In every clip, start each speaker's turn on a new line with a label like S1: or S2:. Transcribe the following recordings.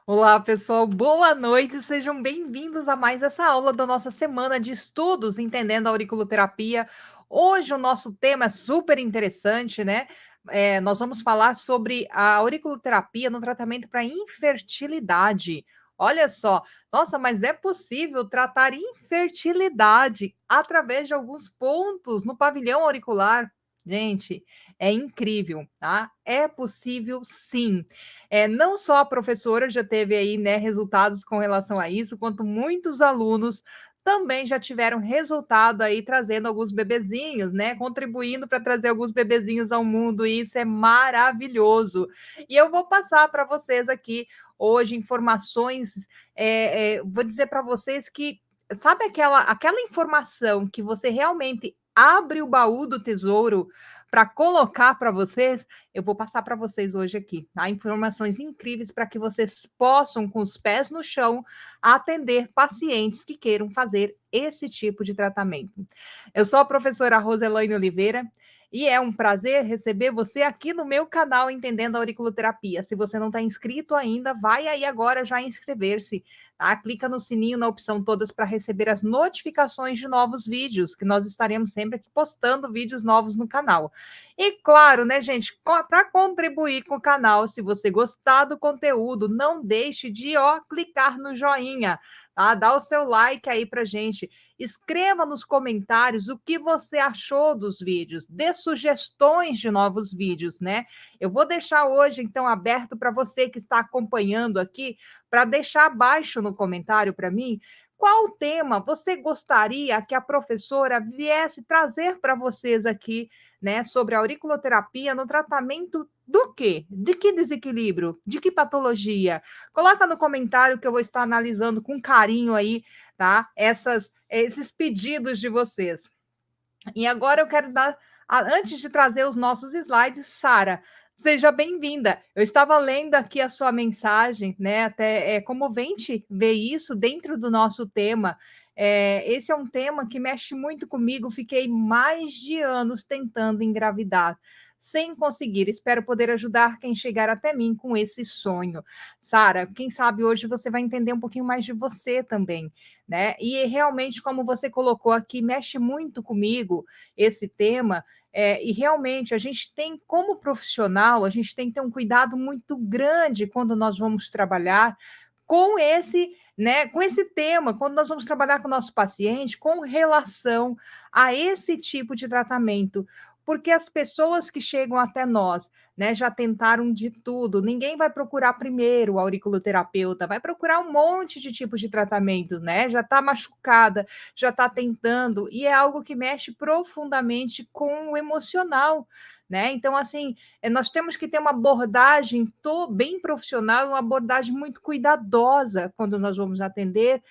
S1: Olá, pessoal, boa noite, sejam bem-vindos a mais essa aula da nossa semana de estudos Entendendo a Auriculoterapia. Hoje o nosso tema é super interessante, né? Nós vamos falar sobre a auriculoterapia no tratamento para infertilidade. Olha só, nossa, mas é possível tratar infertilidade através de alguns pontos no pavilhão auricular? Gente, é incrível, tá? É possível sim. Não só a professora já teve aí, né, resultados com relação a isso, quanto muitos alunos também já tiveram resultado aí trazendo alguns bebezinhos, né, contribuindo para trazer alguns bebezinhos ao mundo, e isso é maravilhoso. E eu vou passar para vocês aqui hoje informações, vou dizer para vocês que sabe aquela informação que você realmente abre o baú do tesouro para colocar para vocês? Eu vou passar para vocês hoje aqui, tá? Informações incríveis para que vocês possam, com os pés no chão, atender pacientes que queiram fazer esse tipo de tratamento. Eu sou a professora Roselaine Oliveira e é um prazer receber você aqui no meu canal Entendendo a Auriculoterapia. Se você não está inscrito ainda, vai aí agora já inscrever-se, tá? Clica no sininho na opção todas para receber as notificações de novos vídeos, que nós estaremos sempre aqui postando vídeos novos no canal. E claro, né, gente, para contribuir com o canal, se você gostar do conteúdo, não deixe de, clicar no joinha, tá? Dá o seu like aí pra gente. Escreva nos comentários o que você achou dos vídeos, dê sugestões de novos vídeos, né? Eu vou deixar hoje, então, aberto para você que está acompanhando aqui, para deixar abaixo no comentário para mim qual tema você gostaria que a professora viesse trazer para vocês aqui, né, sobre a auriculoterapia no tratamento do quê? De que desequilíbrio? De que patologia? Coloca no comentário que eu vou estar analisando com carinho aí, tá? Esses pedidos de vocês. E agora eu quero dar, antes de trazer os nossos slides, Sara, seja bem-vinda. Eu estava lendo aqui a sua mensagem, né? Até é comovente ver isso dentro do nosso tema. Esse é um tema que mexe muito comigo. Fiquei mais de anos tentando engravidar, sem conseguir. Espero poder ajudar quem chegar até mim com esse sonho. Sara, quem sabe hoje você vai entender um pouquinho mais de você também, né? E realmente, como você colocou aqui, mexe muito comigo esse tema. E realmente a gente tem, como profissional, a gente tem que ter um cuidado muito grande quando nós vamos trabalhar com esse, né, com esse tema, quando nós vamos trabalhar com o nosso paciente, com relação a esse tipo de tratamento. Porque as pessoas que chegam até nós, né, já tentaram de tudo. Ninguém vai procurar primeiro o auriculoterapeuta, vai procurar um monte de tipos de tratamento, né? Já está machucada, já está tentando, e é algo que mexe profundamente com o emocional, né? Então, assim, nós temos que ter uma abordagem bem profissional, uma abordagem muito cuidadosa quando nós vamos atender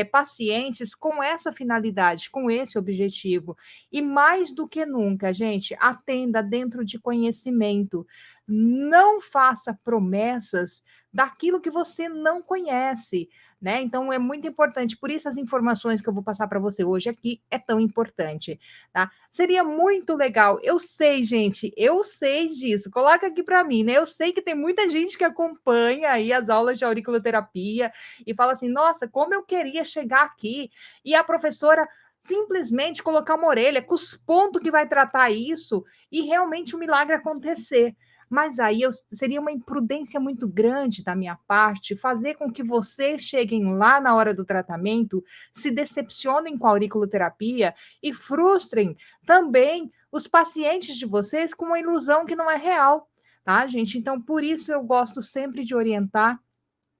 S1: pacientes com essa finalidade, com esse objetivo. E mais do que nunca, gente, atenda dentro de conhecimento. Não faça promessas daquilo que você não conhece, né? Então é muito importante, por isso as informações que eu vou passar para você hoje aqui é tão importante, tá? Seria muito legal. Eu sei, gente, eu sei disso. Coloca aqui para mim, né? Eu sei que tem muita gente que acompanha aí as aulas de auriculoterapia e fala assim: "Nossa, como eu queria chegar aqui". E a professora simplesmente colocar uma orelha com os pontos que vai tratar isso e realmente o milagre acontecer. Mas aí seria uma imprudência muito grande da minha parte fazer com que vocês cheguem lá na hora do tratamento, se decepcionem com a auriculoterapia e frustrem também os pacientes de vocês com uma ilusão que não é real, tá, gente? Então, por isso eu gosto sempre de orientar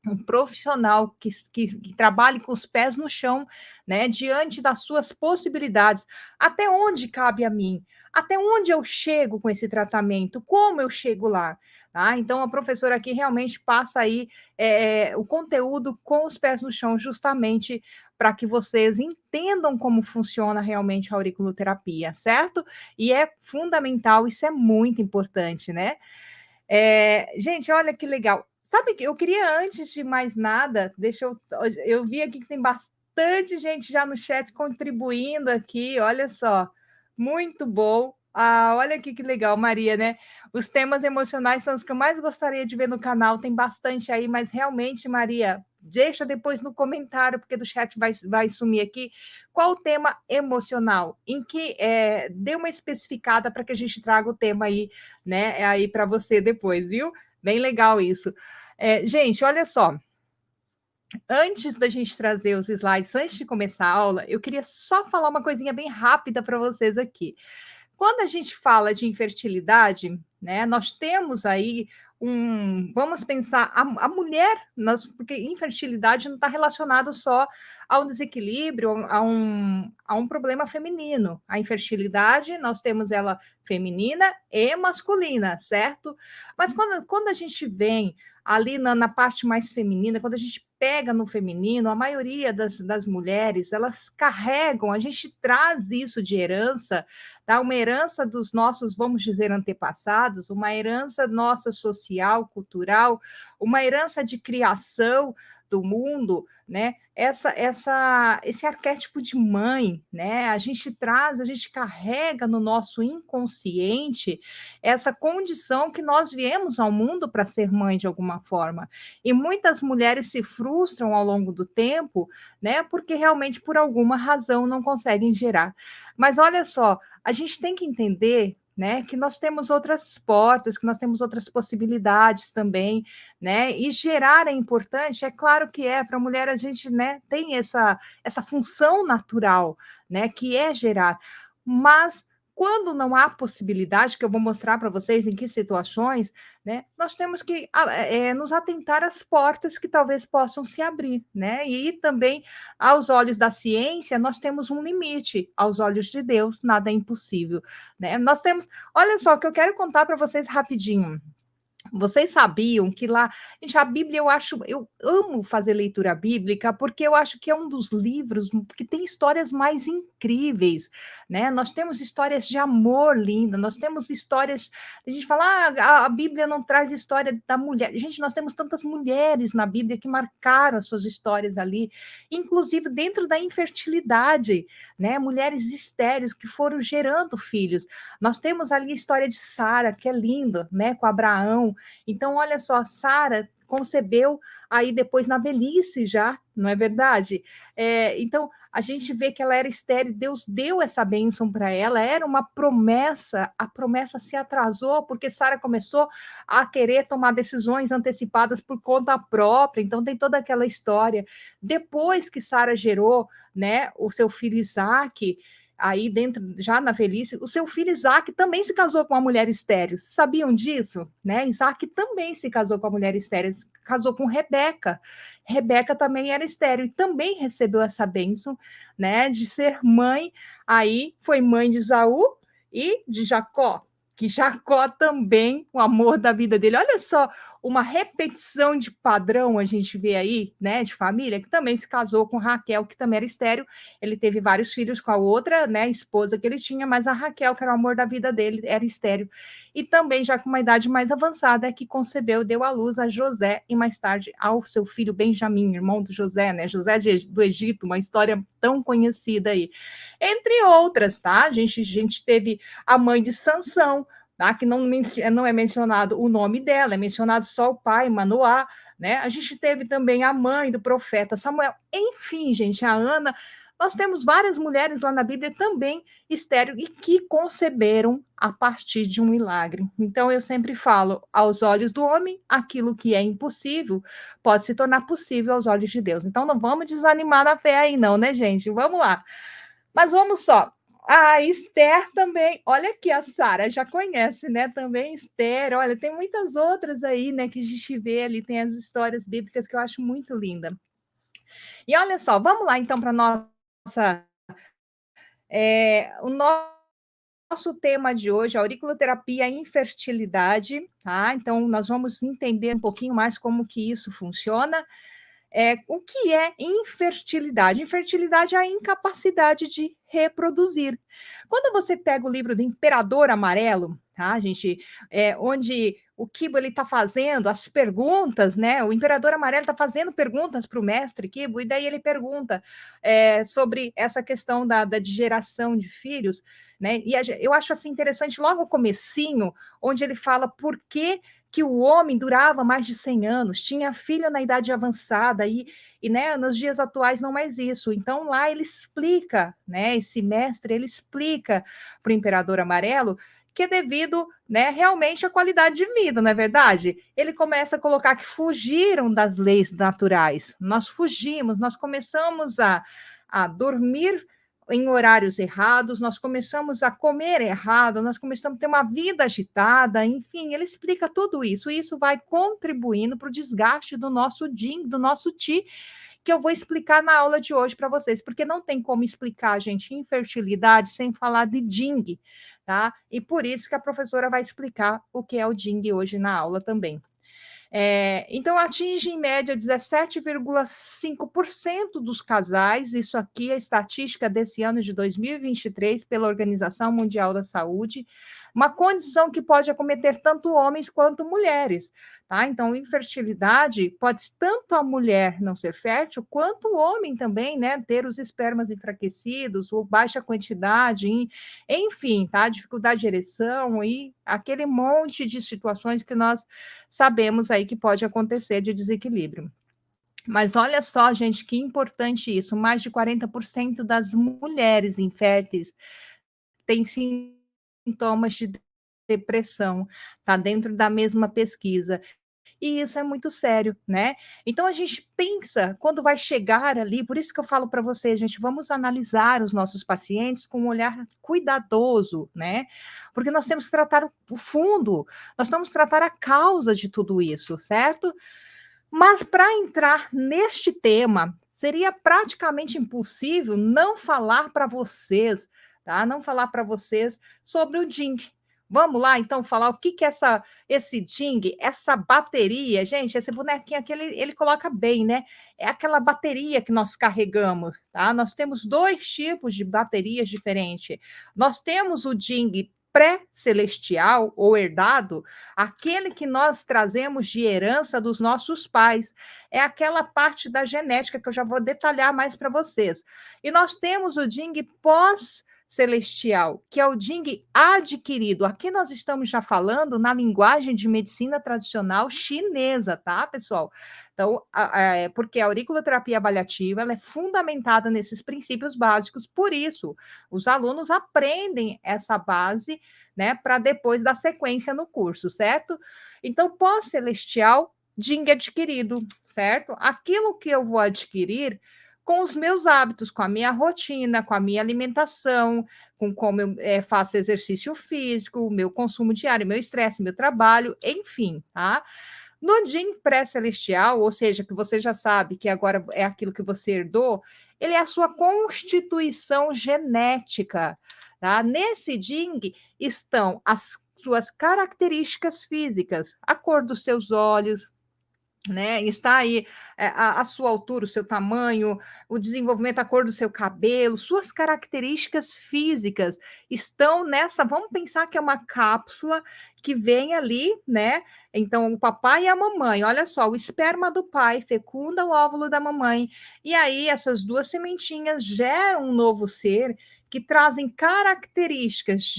S1: um profissional que trabalhe com os pés no chão, né, diante das suas possibilidades. Até onde cabe a mim? Até onde eu chego com esse tratamento? Como eu chego lá? Tá? Então, a professora aqui realmente passa aí o conteúdo com os pés no chão, justamente para que vocês entendam como funciona realmente a auriculoterapia, certo? E é fundamental, isso é muito importante, né? Gente, olha que legal. Sabe que eu queria, antes de mais nada, eu vi aqui que tem bastante gente já no chat contribuindo aqui, olha só, muito bom. Ah, olha aqui que legal, Maria, né? Os temas emocionais são os que eu mais gostaria de ver no canal. Tem bastante aí, mas realmente, Maria, deixa depois no comentário, porque do chat vai sumir aqui. Qual o tema emocional? Em que dê uma especificada para que a gente traga o tema aí, né? Aí para você depois, viu? Bem legal isso. Gente, olha só. Antes da gente trazer os slides, antes de começar a aula, eu queria só falar uma coisinha bem rápida para vocês aqui. Quando a gente fala de infertilidade, né, nós temos aí vamos pensar, a mulher, porque infertilidade não está relacionado só ao desequilíbrio, a um problema feminino. A infertilidade, nós temos ela feminina e masculina, certo? Mas quando a gente vem ali na parte mais feminina, quando a gente pega no feminino, a maioria das mulheres, elas carregam, a gente traz isso de herança, tá? Uma herança dos nossos, vamos dizer, antepassados, uma herança nossa social, cultural, uma herança de criação do mundo, né? Esse arquétipo de mãe, né? A gente traz, a gente carrega no nosso inconsciente essa condição que nós viemos ao mundo para ser mãe de alguma forma. E muitas mulheres se frustram ao longo do tempo, né? Porque realmente por alguma razão não conseguem gerar. Mas olha só, a gente tem que entender, né, que nós temos outras portas, que nós temos outras possibilidades também, né? E gerar é importante, é claro que para a mulher a gente, né, tem essa função natural, né, que é gerar. Mas quando não há possibilidade, que eu vou mostrar para vocês em que situações, né, nós temos que nos atentar às portas que talvez possam se abrir, né? E também, aos olhos da ciência, nós temos um limite, aos olhos de Deus, nada é impossível, né? Nós temos, olha só, que eu quero contar para vocês rapidinho. Vocês sabiam que lá, gente, a Bíblia eu amo fazer leitura bíblica, porque eu acho que é um dos livros que tem histórias mais incríveis, né? Nós temos histórias de amor linda, nós temos histórias, a gente fala, a Bíblia não traz história da mulher. Gente, nós temos tantas mulheres na Bíblia que marcaram as suas histórias ali, inclusive dentro da infertilidade, né? Mulheres estéreis que foram gerando filhos. Nós temos ali a história de Sara, que é linda, né? Com Abraão. Então, olha só, Sara concebeu aí depois na velhice já, não é verdade? Então, a gente vê que ela era estéril, Deus deu essa bênção para ela, era uma promessa, a promessa se atrasou porque Sara começou a querer tomar decisões antecipadas por conta própria, então tem toda aquela história. Depois que Sara gerou, né, o seu filho Isaac, aí dentro, já na velhice, o seu filho Isaac também se casou com uma mulher estéril. Sabiam disso? Né? Isaac também se casou com uma mulher estéril, casou com Rebeca. Rebeca também era estéril e também recebeu essa bênção, né, de ser mãe. Aí foi mãe de Esaú e de Jacó, que Jacó também, o amor da vida dele. Olha só, uma repetição de padrão a gente vê aí, né, de família, que também se casou com Raquel, que também era estéril. Ele teve vários filhos com a outra, né, esposa que ele tinha, mas a Raquel, que era o amor da vida dele, era estéril. E também, já com uma idade mais avançada, é que concebeu, deu à luz a José e mais tarde ao seu filho Benjamim, irmão do José, né, José do Egito, uma história tão conhecida aí. Entre outras, tá? A gente teve a mãe de Sansão, tá? Que não é mencionado o nome dela, é mencionado só o pai, Manoá, né? A gente teve também a mãe do profeta Samuel. Enfim, gente, a Ana, nós temos várias mulheres lá na Bíblia também estéril e que conceberam a partir de um milagre. Então eu sempre falo, aos olhos do homem, aquilo que é impossível pode se tornar possível aos olhos de Deus. Então não vamos desanimar na fé aí não, né, gente? Vamos lá. Mas vamos só. A Esther também, olha aqui, a Sara já conhece, né? Também Esther, olha, tem muitas outras aí, né? Que a gente vê ali, tem as histórias bíblicas que eu acho muito linda. E olha só, vamos lá então para nossa. O nosso tema de hoje, a auriculoterapia e infertilidade, tá? Então, nós vamos entender um pouquinho mais como que isso funciona. O que é infertilidade? Infertilidade é a incapacidade de reproduzir. Quando você pega o livro do Imperador Amarelo, tá, gente? Onde o Kibo ele está fazendo as perguntas, né? O Imperador Amarelo está fazendo perguntas para o mestre Kibo, e daí ele pergunta sobre essa questão de geração de filhos, né? E eu acho assim interessante logo o comecinho, onde ele fala por que o homem durava mais de 100 anos, tinha filho na idade avançada, e né, nos dias atuais não mais isso. Então, lá ele explica, né, esse mestre, ele explica para o Imperador Amarelo que é devido, né, realmente à qualidade de vida, não é verdade? Ele começa a colocar que fugiram das leis naturais. Nós fugimos, nós começamos a dormir em horários errados, nós começamos a comer errado, nós começamos a ter uma vida agitada, enfim, ele explica tudo isso, e isso vai contribuindo para o desgaste do nosso yin, do nosso ti, que eu vou explicar na aula de hoje para vocês, porque não tem como explicar, gente, infertilidade sem falar de Jing, tá? E por isso que a professora vai explicar o que é o Jing hoje na aula também. Então, atinge em média 17,5% dos casais, isso aqui é a estatística desse ano de 2023 pela Organização Mundial da Saúde, uma condição que pode acometer tanto homens quanto mulheres, tá? Então, infertilidade pode tanto a mulher não ser fértil, quanto o homem também, né, ter os espermas enfraquecidos, ou baixa quantidade, enfim, tá? Dificuldade de ereção e aquele monte de situações que nós sabemos aí que pode acontecer de desequilíbrio. Mas olha só, gente, que importante isso, mais de 40% das mulheres inférteis têm sintomas de depressão, tá dentro da mesma pesquisa. E isso é muito sério, né? Então a gente pensa quando vai chegar ali, por isso que eu falo para você, gente, vamos analisar os nossos pacientes com um olhar cuidadoso, né? Porque nós temos que tratar o fundo, nós temos que tratar a causa de tudo isso, certo? Mas para entrar neste tema, seria praticamente impossível não falar para vocês, tá? Não falar para vocês sobre o Jing. Vamos lá, então, falar o que é esse Jing, essa bateria. Gente, esse bonequinho aqui, ele coloca bem, né? É aquela bateria que nós carregamos, tá? Nós temos dois tipos de baterias diferentes. Nós temos o Jing pré-celestial ou herdado, aquele que nós trazemos de herança dos nossos pais. É aquela parte da genética que eu já vou detalhar mais para vocês. E nós temos o Jing pós-celestial, que é o Jing adquirido. Aqui nós estamos já falando na linguagem de medicina tradicional chinesa, tá, pessoal? Então, porque a auriculoterapia avaliativa ela é fundamentada nesses princípios básicos, por isso, os alunos aprendem essa base, né, para depois dar sequência no curso, certo? Então, pós-celestial, Jing adquirido, certo? Aquilo que eu vou adquirir com os meus hábitos, com a minha rotina, com a minha alimentação, com como eu faço exercício físico, o meu consumo diário, meu estresse, meu trabalho, enfim, tá? No Jing pré-celestial, ou seja, que você já sabe que agora é aquilo que você herdou, ele é a sua constituição genética, tá? Nesse Jing estão as suas características físicas, a cor dos seus olhos, né? Está aí a sua altura, o seu tamanho, o desenvolvimento, a cor do seu cabelo, suas características físicas estão nessa. Vamos pensar que é uma cápsula que vem ali, né? Então, o papai e a mamãe, olha só, o esperma do pai fecunda o óvulo da mamãe, e aí essas duas sementinhas geram um novo ser que trazem características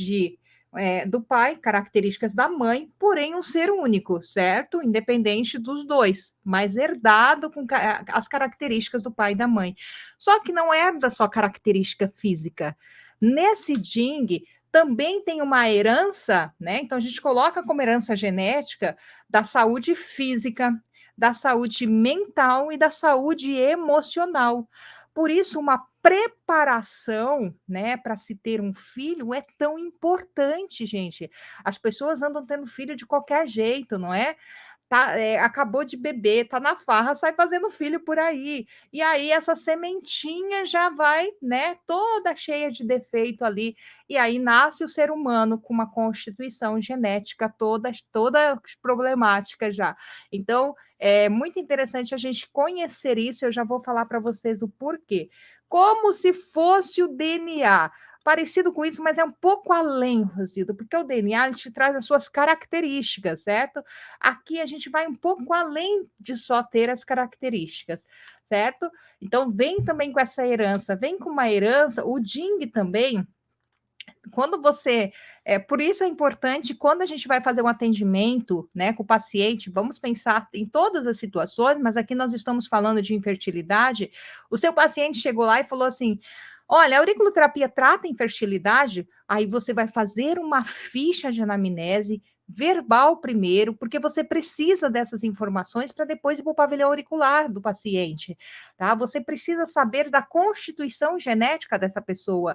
S1: do pai, características da mãe, porém um ser único, certo? Independente dos dois, mas herdado com as características do pai e da mãe. Só que não herda só característica física. Nesse Jing também tem uma herança, né? Então a gente coloca como herança genética da saúde física, da saúde mental e da saúde emocional. Por isso, uma preparação, né, para se ter um filho é tão importante, gente. As pessoas andam tendo filho de qualquer jeito, não é? Tá, acabou de beber, tá na farra, sai fazendo filho por aí. E aí essa sementinha já vai, né, toda cheia de defeito ali. E aí nasce o ser humano com uma constituição genética toda problemática já. Então, é muito interessante a gente conhecer isso, eu já vou falar para vocês o porquê. Como se fosse o DNA. parecido com isso, mas é um pouco além, Rosita, porque o DNA ele te traz as suas características, certo? Aqui a gente vai um pouco além de só ter as características, certo? Então vem também com essa herança, vem com uma herança, o Jing também quando você por isso é importante quando a gente vai fazer um atendimento, né, com o paciente, vamos pensar em todas as situações, mas aqui nós estamos falando de infertilidade. O seu paciente chegou lá e falou assim: olha, a auriculoterapia trata infertilidade, aí você vai fazer uma ficha de anamnese verbal primeiro, porque você precisa dessas informações para depois ir para o pavilhão auricular do paciente, tá? Você precisa saber da constituição genética dessa pessoa.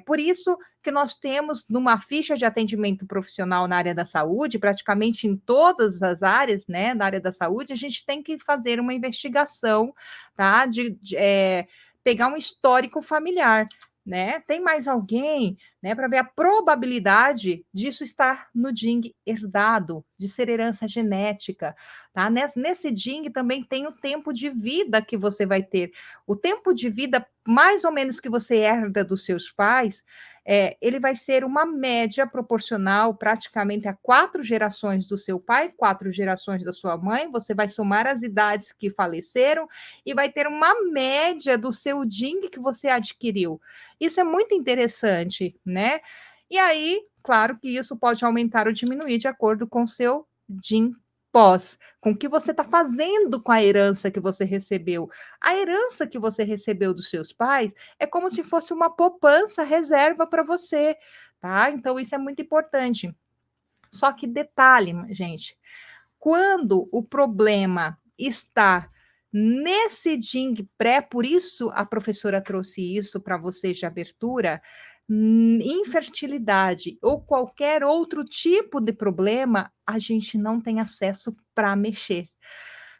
S1: Por isso que nós temos numa ficha de atendimento profissional na área da saúde, praticamente em todas as áreas, né, na área da saúde, a gente tem que fazer uma investigação, tá? Pegar um histórico familiar, né? Tem mais alguém, né, para ver a probabilidade disso estar no DING herdado, de ser herança genética, tá? Nesse DING também tem o tempo de vida que você vai ter. O tempo de vida, mais ou menos, que você herda dos seus pais, ele vai ser uma média proporcional praticamente a 4 gerações do seu pai, 4 gerações da sua mãe, você vai somar as idades que faleceram e vai ter uma média do seu DING que você adquiriu. Isso é muito interessante, né? E aí, claro que isso pode aumentar ou diminuir de acordo com o seu DIN pós, com o que você está fazendo com a herança que você recebeu. A herança que você recebeu dos seus pais é como se fosse uma poupança, reserva para você, tá? Então, isso é muito importante. Só que detalhe, gente, quando o problema está nesse DING pré, por isso a professora trouxe isso para vocês de abertura, infertilidade ou qualquer outro tipo de problema, a gente não tem acesso para mexer.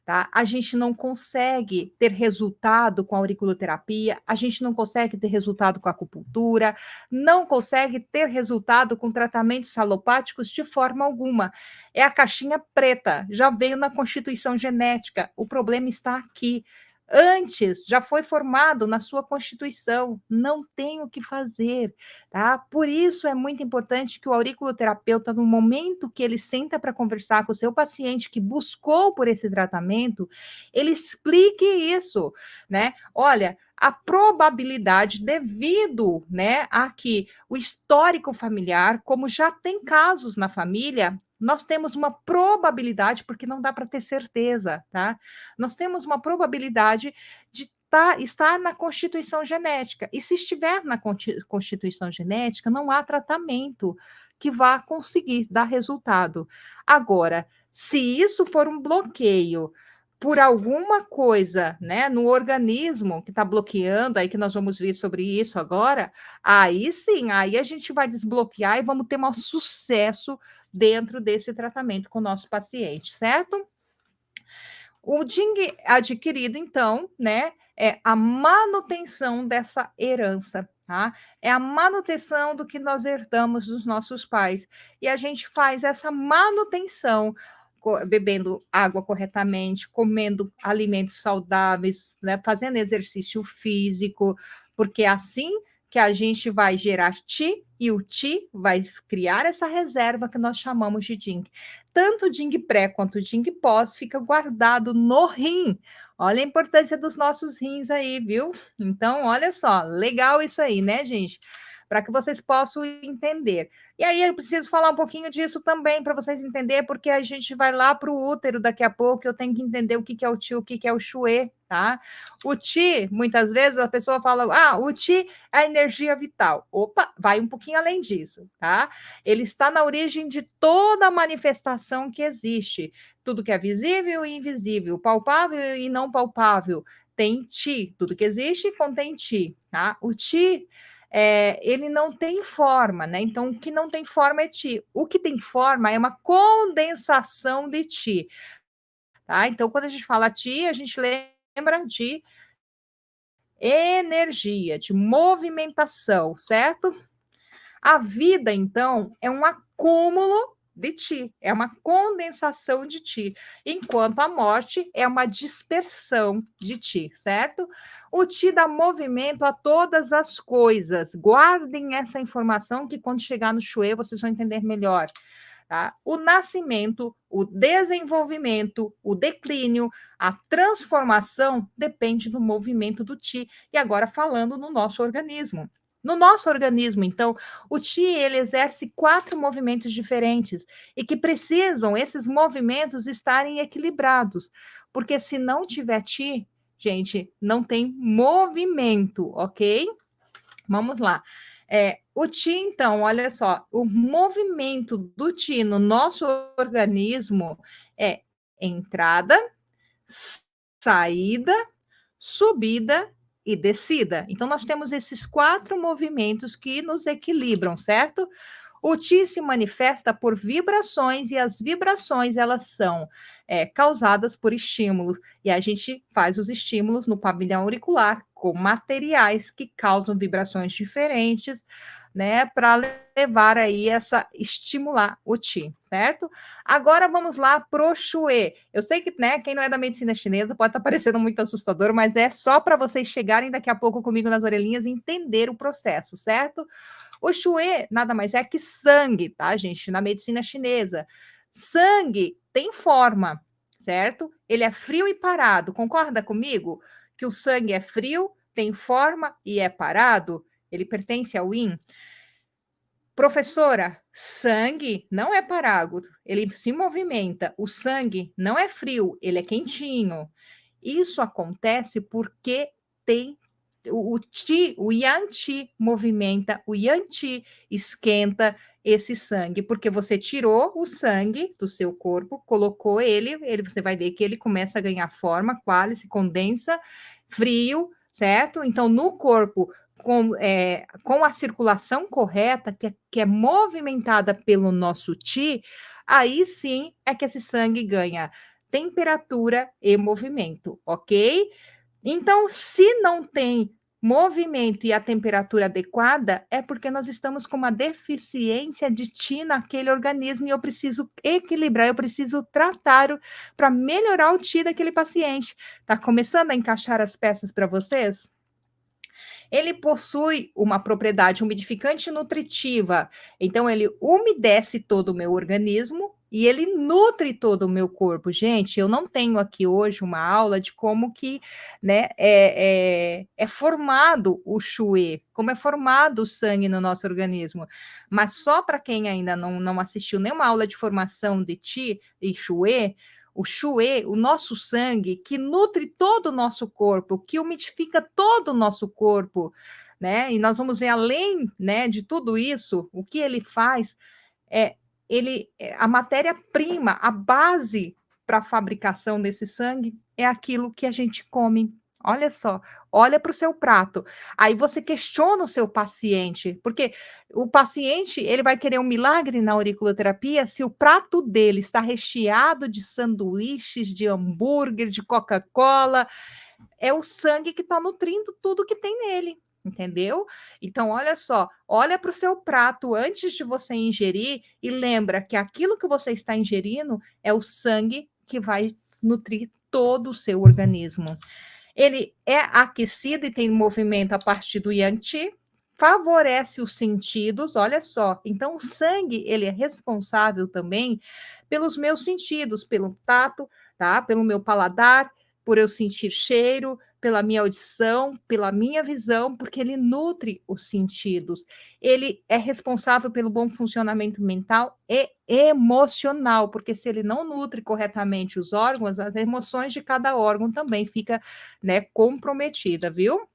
S1: Tá? A gente não consegue ter resultado com a auriculoterapia, a gente não consegue ter resultado com a acupuntura, não consegue ter resultado com tratamentos alopáticos de forma alguma. É a caixinha preta, já veio na constituição genética, o problema está aqui. Antes, já foi formado na sua constituição, não tem o que fazer, tá? Por isso é muito importante que o auriculoterapeuta, no momento que ele senta para conversar com o seu paciente que buscou por esse tratamento, ele explique isso, né? Olha, a probabilidade devido, né, a que o histórico familiar, como já tem casos na família, nós temos uma probabilidade, porque não dá para ter certeza, tá? Nós temos uma probabilidade de estar na constituição genética. E se estiver na constituição genética, não há tratamento que vá conseguir dar resultado. Agora, se isso for um bloqueio por alguma coisa, né, no organismo que está bloqueando, aí que nós vamos ver sobre isso agora, aí sim, aí a gente vai desbloquear e vamos ter um sucesso dentro desse tratamento com o nosso paciente, certo? O DING adquirido, então, né, é a manutenção dessa herança, tá? É a manutenção do que nós herdamos dos nossos pais. E a gente faz essa manutenção bebendo água corretamente, comendo alimentos saudáveis, né, fazendo exercício físico, porque é assim que a gente vai gerar Ti e o Ti vai criar essa reserva que nós chamamos de DING. Tanto o DING pré quanto o DING pós fica guardado no rim. Olha a importância dos nossos rins aí, viu? Então, olha só, legal isso aí, né, gente? Para que vocês possam entender. E aí eu preciso falar um pouquinho disso também para vocês entenderem, porque a gente vai lá para o útero daqui a pouco, eu tenho que entender o que é o Ti, o que é o Xue, tá? O Ti, muitas vezes a pessoa fala, o Ti é a energia vital. Opa, vai um pouquinho além disso, tá? Ele está na origem de toda a manifestação que existe. Tudo que é visível e invisível, palpável e não palpável, tem Ti. Tudo que existe contém Ti, tá? O Ti ele não tem forma, né? Então, o que não tem forma é Ti. O que tem forma é uma condensação de Ti, tá? Então, quando a gente fala Ti, a gente lembra de energia, de movimentação, certo? A vida, então, é um acúmulo de Ti, é uma condensação de Ti, enquanto a morte é uma dispersão de Ti, certo? O Ti dá movimento a todas as coisas. Guardem essa informação que quando chegar no Shui vocês vão entender melhor. Tá? O nascimento, o desenvolvimento, o declínio, a transformação depende do movimento do Ti. E agora falando no nosso organismo. No nosso organismo, então, o Ti ele exerce 4 movimentos diferentes e que precisam esses movimentos estarem equilibrados, porque se não tiver Ti, gente, não tem movimento, ok? Vamos lá. O Ti, então, olha só, o movimento do Ti no nosso organismo é entrada, saída, subida e descida. Então, nós temos esses 4 movimentos que nos equilibram, certo? O Ti se manifesta por vibrações e as vibrações elas são causadas por estímulos e a gente faz os estímulos no pavilhão auricular com materiais que causam vibrações diferentes, né, para levar aí estimular o Ti, certo? Agora vamos lá pro Shui. Eu sei que, né, quem não é da medicina chinesa pode estar parecendo muito assustador, mas é só para vocês chegarem daqui a pouco comigo nas orelhinhas e entender o processo, certo? O Shui nada mais é que sangue, tá, gente? Na medicina chinesa. Sangue tem forma, certo? Ele é frio e parado. Concorda comigo? Que o sangue é frio, tem forma e é parado? Ele pertence ao Yin? Professora, sangue não é parado, ele se movimenta. O sangue não é frio, ele é quentinho. Isso acontece porque tem o Qi, o Yang Qi movimenta, o Yang Qi esquenta esse sangue, porque você tirou o sangue do seu corpo, colocou ele, você vai ver que ele começa a ganhar forma, qual se condensa, frio, certo? Então, no corpo, com a circulação correta, que é movimentada pelo nosso Qi, aí sim é que esse sangue ganha temperatura e movimento, ok? Então, se não tem movimento e a temperatura adequada, é porque nós estamos com uma deficiência de Ti naquele organismo e eu preciso equilibrar, eu preciso tratar para melhorar o Ti daquele paciente. Tá começando a encaixar as peças para vocês? Ele possui uma propriedade umidificante e nutritiva, então ele umedece todo o meu organismo e ele nutre todo o meu corpo. Gente, eu não tenho aqui hoje uma aula de como que, né, é formado o Shui, como é formado o sangue no nosso organismo. Mas só para quem ainda não assistiu nenhuma aula de formação de Qi e Shui, o Shui, o nosso sangue, que nutre todo o nosso corpo, que umidifica todo o nosso corpo, né? E nós vamos ver além, né, de tudo isso, o que ele faz é a matéria-prima, a base para a fabricação desse sangue é aquilo que a gente come. Olha só, olha para o seu prato. Aí você questiona o seu paciente, porque o paciente ele vai querer um milagre na auriculoterapia se o prato dele está recheado de sanduíches, de hambúrguer, de Coca-Cola. É o sangue que está nutrindo tudo que tem nele. Entendeu? Então, olha só, olha para o seu prato antes de você ingerir e lembra que aquilo que você está ingerindo é o sangue que vai nutrir todo o seu organismo. Ele é aquecido e tem movimento a partir do Yang Qi, favorece os sentidos, olha só. Então, o sangue, ele é responsável também pelos meus sentidos, pelo tato, tá? Pelo meu paladar, por eu sentir cheiro, pela minha audição, pela minha visão, porque ele nutre os sentidos. Ele é responsável pelo bom funcionamento mental e emocional, porque se ele não nutre corretamente os órgãos, as emoções de cada órgão também fica, né, comprometida, viu?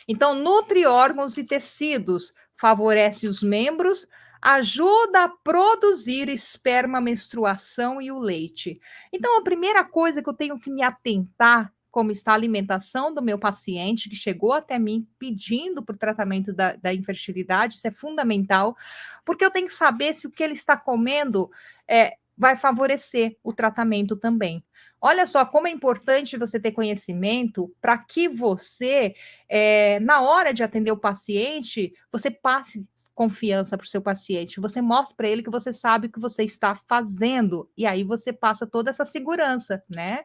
S1: Então, nutre órgãos e tecidos, favorece os membros, ajuda a produzir esperma, menstruação e o leite. Então, a primeira coisa que eu tenho que me atentar como está a alimentação do meu paciente que chegou até mim pedindo para o tratamento da infertilidade, isso é fundamental, porque eu tenho que saber se o que ele está comendo vai favorecer o tratamento também. Olha só como é importante você ter conhecimento para que você, na hora de atender o paciente, você passe confiança para o seu paciente, você mostra para ele que você sabe o que você está fazendo, e aí você passa toda essa segurança, né.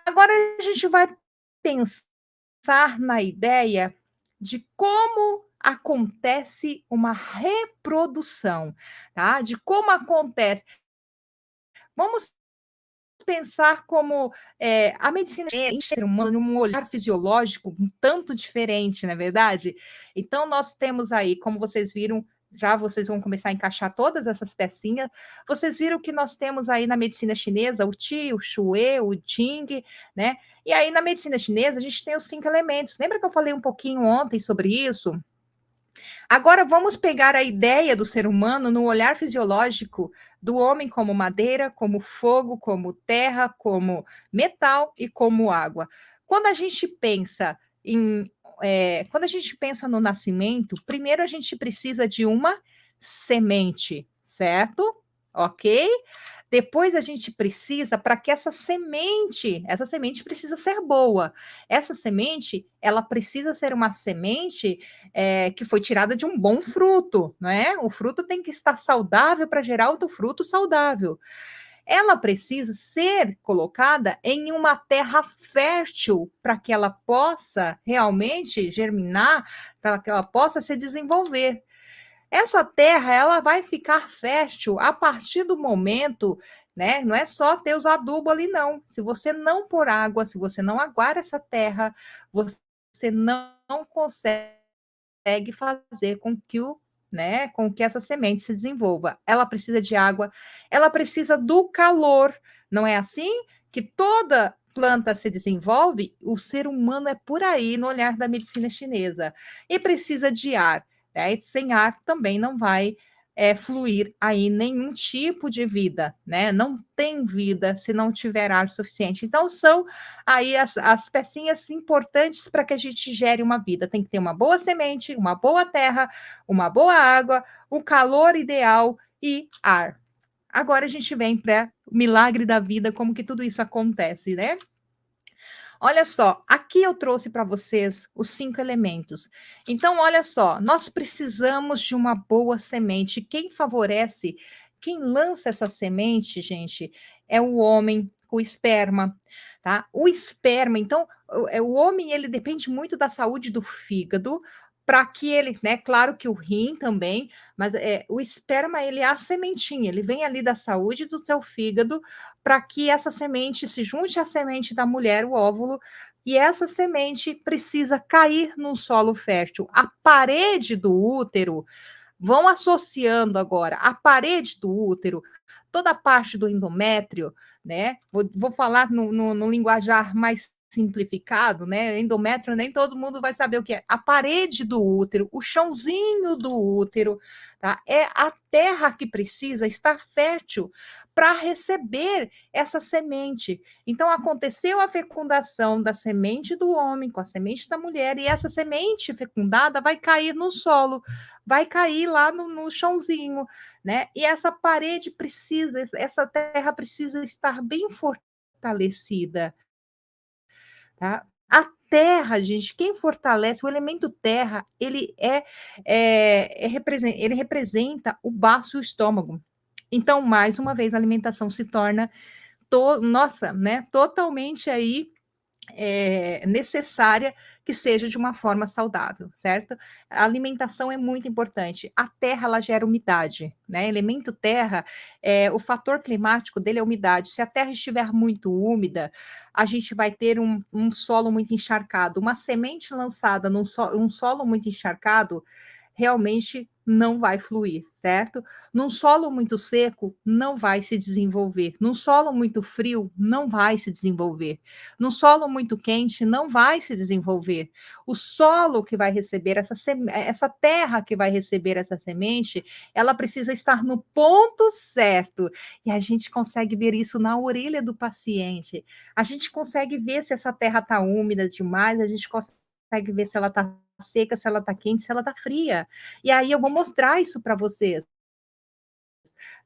S1: Agora a gente vai pensar na ideia de como acontece uma reprodução, tá, de como acontece. Vamos pensar como, a medicina ser humano num olhar fisiológico um tanto diferente, não é verdade? Então nós temos aí, como vocês viram, já vocês vão começar a encaixar todas essas pecinhas, vocês viram que nós temos aí na medicina chinesa o Qi, o Shui, o Jing, né, e aí na medicina chinesa a gente tem os 5 elementos. Lembra que eu falei um pouquinho ontem sobre isso? Agora vamos pegar a ideia do ser humano no olhar fisiológico do homem como madeira, como fogo, como terra, como metal e como água. Quando a gente pensa quando a gente pensa no nascimento, primeiro a gente precisa de uma semente, certo? Ok? Depois a gente precisa, para que essa semente precisa ser boa. Essa semente, ela precisa ser uma semente que foi tirada de um bom fruto, não é? O fruto tem que estar saudável para gerar outro fruto saudável. Ela precisa ser colocada em uma terra fértil para que ela possa realmente germinar, para que ela possa se desenvolver. Essa terra, ela vai ficar fértil a partir do momento, né? Não é só ter os adubos ali, não. Se você não pôr água, se você não aguar essa terra, você não consegue fazer com que com que essa semente se desenvolva. Ela precisa de água, ela precisa do calor. Não é assim que toda planta se desenvolve? O ser humano é por aí no olhar da medicina chinesa. E precisa de ar, né? E sem ar também não vai fluir aí nenhum tipo de vida, né? Não tem vida se não tiver ar suficiente. Então, são aí as pecinhas importantes para que a gente gere uma vida. Tem que ter uma boa semente, uma boa terra, uma boa água, o calor ideal e ar. Agora a gente vem para o milagre da vida, como que tudo isso acontece, né? Olha só, aqui eu trouxe para vocês os 5 elementos. Então, olha só, nós precisamos de uma boa semente. Quem favorece, quem lança essa semente, gente, é o homem, o esperma, tá? O esperma, então, o homem, ele depende muito da saúde do fígado para que ele, né? Claro que o rim também, mas o esperma, ele é a sementinha, ele vem ali da saúde do seu fígado para que essa semente se junte à semente da mulher, o óvulo, e essa semente precisa cair num solo fértil. A parede do útero, vão associando agora, a parede do útero, toda a parte do endométrio, né? Vou falar no linguajar mais simplificado, né? Endométrio, nem todo mundo vai saber o que é. A parede do útero, o chãozinho do útero, tá? É a terra que precisa estar fértil para receber essa semente. Então, aconteceu a fecundação da semente do homem com a semente da mulher, e essa semente fecundada vai cair no solo, vai cair lá no chãozinho, né? E essa parede precisa, essa terra precisa estar bem fortalecida, tá? A terra, gente, quem fortalece, o elemento terra, ele representa o baço e o estômago. Então, mais uma vez, a alimentação se torna, nossa, né, totalmente aí necessária que seja de uma forma saudável, certo? A alimentação é muito importante. A terra, ela gera umidade, né? Elemento terra, o fator climático dele é a umidade. Se a terra estiver muito úmida, a gente vai ter um solo muito encharcado. Uma semente lançada um solo muito encharcado, realmente não vai fluir, certo? Num solo muito seco, não vai se desenvolver. Num solo muito frio, não vai se desenvolver. Num solo muito quente, não vai se desenvolver. O solo que vai receber essa terra que vai receber essa semente, ela precisa estar no ponto certo. E a gente consegue ver isso na orelha do paciente. A gente consegue ver se essa terra está úmida demais, a gente consegue ver se ela está seca, se ela está quente, se ela está fria. E aí eu vou mostrar isso para vocês,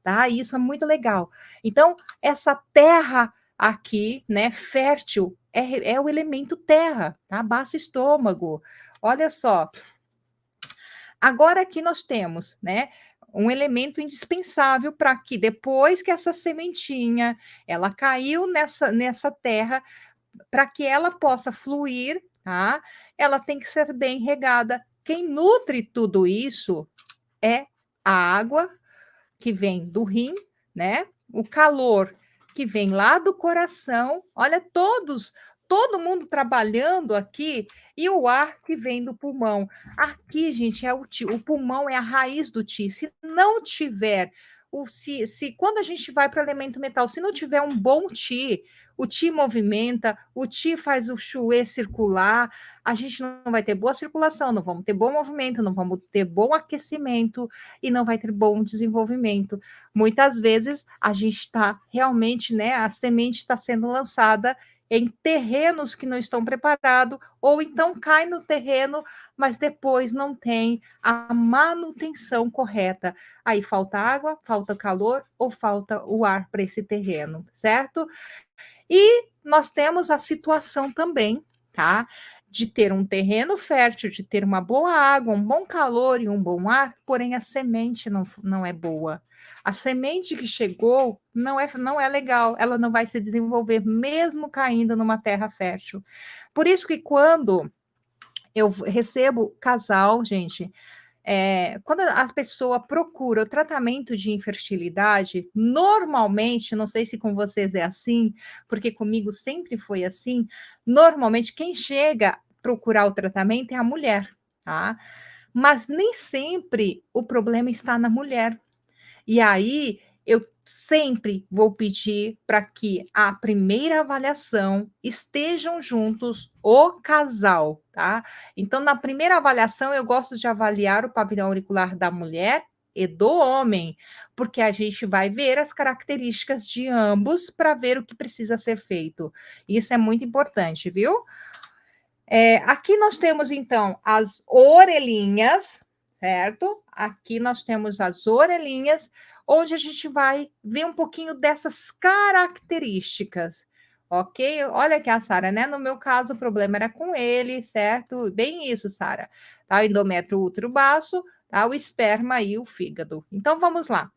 S1: tá? E isso é muito legal. Então, essa terra aqui, né, fértil, é o elemento terra, tá? Baço estômago. Olha só, Agora aqui nós temos, né, um elemento indispensável para que depois que essa sementinha, ela caiu nessa terra, para que ela possa fluir, tá, ela tem que ser bem regada. Quem nutre tudo isso é a água que vem do rim, né? O calor que vem lá do coração. Olha, todo mundo trabalhando aqui e o ar que vem do pulmão. Aqui, gente, é o pulmão é a raiz do ti. Se não tiver se quando a gente vai para o elemento metal, se não tiver um bom ti, o ti movimenta, o ti faz o chuê circular, a gente não vai ter boa circulação, não vamos ter bom movimento, não vamos ter bom aquecimento e não vai ter bom desenvolvimento. Muitas vezes a gente está realmente, né? A semente está sendo lançada em terrenos que não estão preparados, ou então cai no terreno, mas depois não tem a manutenção correta. Aí falta água, falta calor ou falta o ar para esse terreno, certo? E nós temos a situação também, tá? De ter um terreno fértil, de ter uma boa água, um bom calor e um bom ar, porém a semente não é boa. A semente que chegou não é legal, ela não vai se desenvolver, mesmo caindo numa terra fértil. Por isso que quando eu recebo casal, gente, quando a pessoa procura o tratamento de infertilidade, normalmente, não sei se com vocês é assim, porque comigo sempre foi assim, normalmente quem chega a procurar o tratamento é a mulher, tá? Mas nem sempre o problema está na mulher. E aí eu sempre vou pedir para que a primeira avaliação estejam juntos o casal, tá? Então, na primeira avaliação, eu gosto de avaliar o pavilhão auricular da mulher e do homem, porque a gente vai ver as características de ambos para ver o que precisa ser feito. Isso é muito importante, viu? Aqui nós temos, então, as orelhinhas, certo? Aqui nós temos as orelhinhas, onde a gente vai ver um pouquinho dessas características, ok? Olha aqui a Sara, né? No meu caso, o problema era com ele, certo? Bem isso, Sara. Tá? O endométrio útero baço, tá? O esperma e o fígado. Então, vamos lá.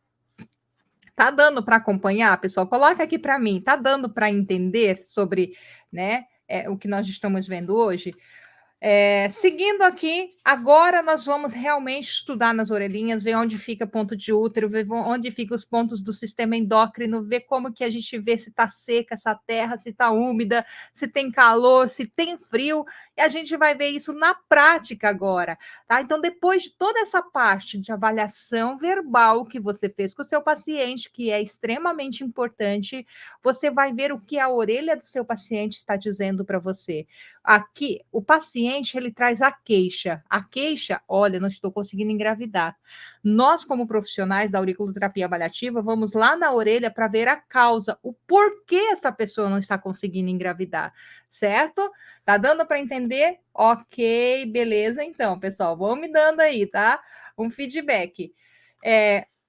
S1: Tá dando para acompanhar, pessoal? Coloca aqui para mim. Tá dando para entender sobre, né, o que nós estamos vendo hoje? Seguindo aqui, agora nós vamos realmente estudar nas orelhinhas, ver onde fica ponto de útero, ver onde ficam os pontos do sistema endócrino, ver como que a gente vê se está seca essa terra, se está úmida, se tem calor, se tem frio, e a gente vai ver isso na prática agora, tá? Então, depois de toda essa parte de avaliação verbal que você fez com o seu paciente, que é extremamente importante, você vai ver o que a orelha do seu paciente está dizendo para você. Aqui, o paciente, ele traz a queixa. A queixa, olha, não estou conseguindo engravidar. Nós, como profissionais da auriculoterapia avaliativa, vamos lá na orelha para ver a causa, o porquê essa pessoa não está conseguindo engravidar, certo? Tá dando para entender? Ok, beleza, então, pessoal, vão me dando aí, tá? Um feedback.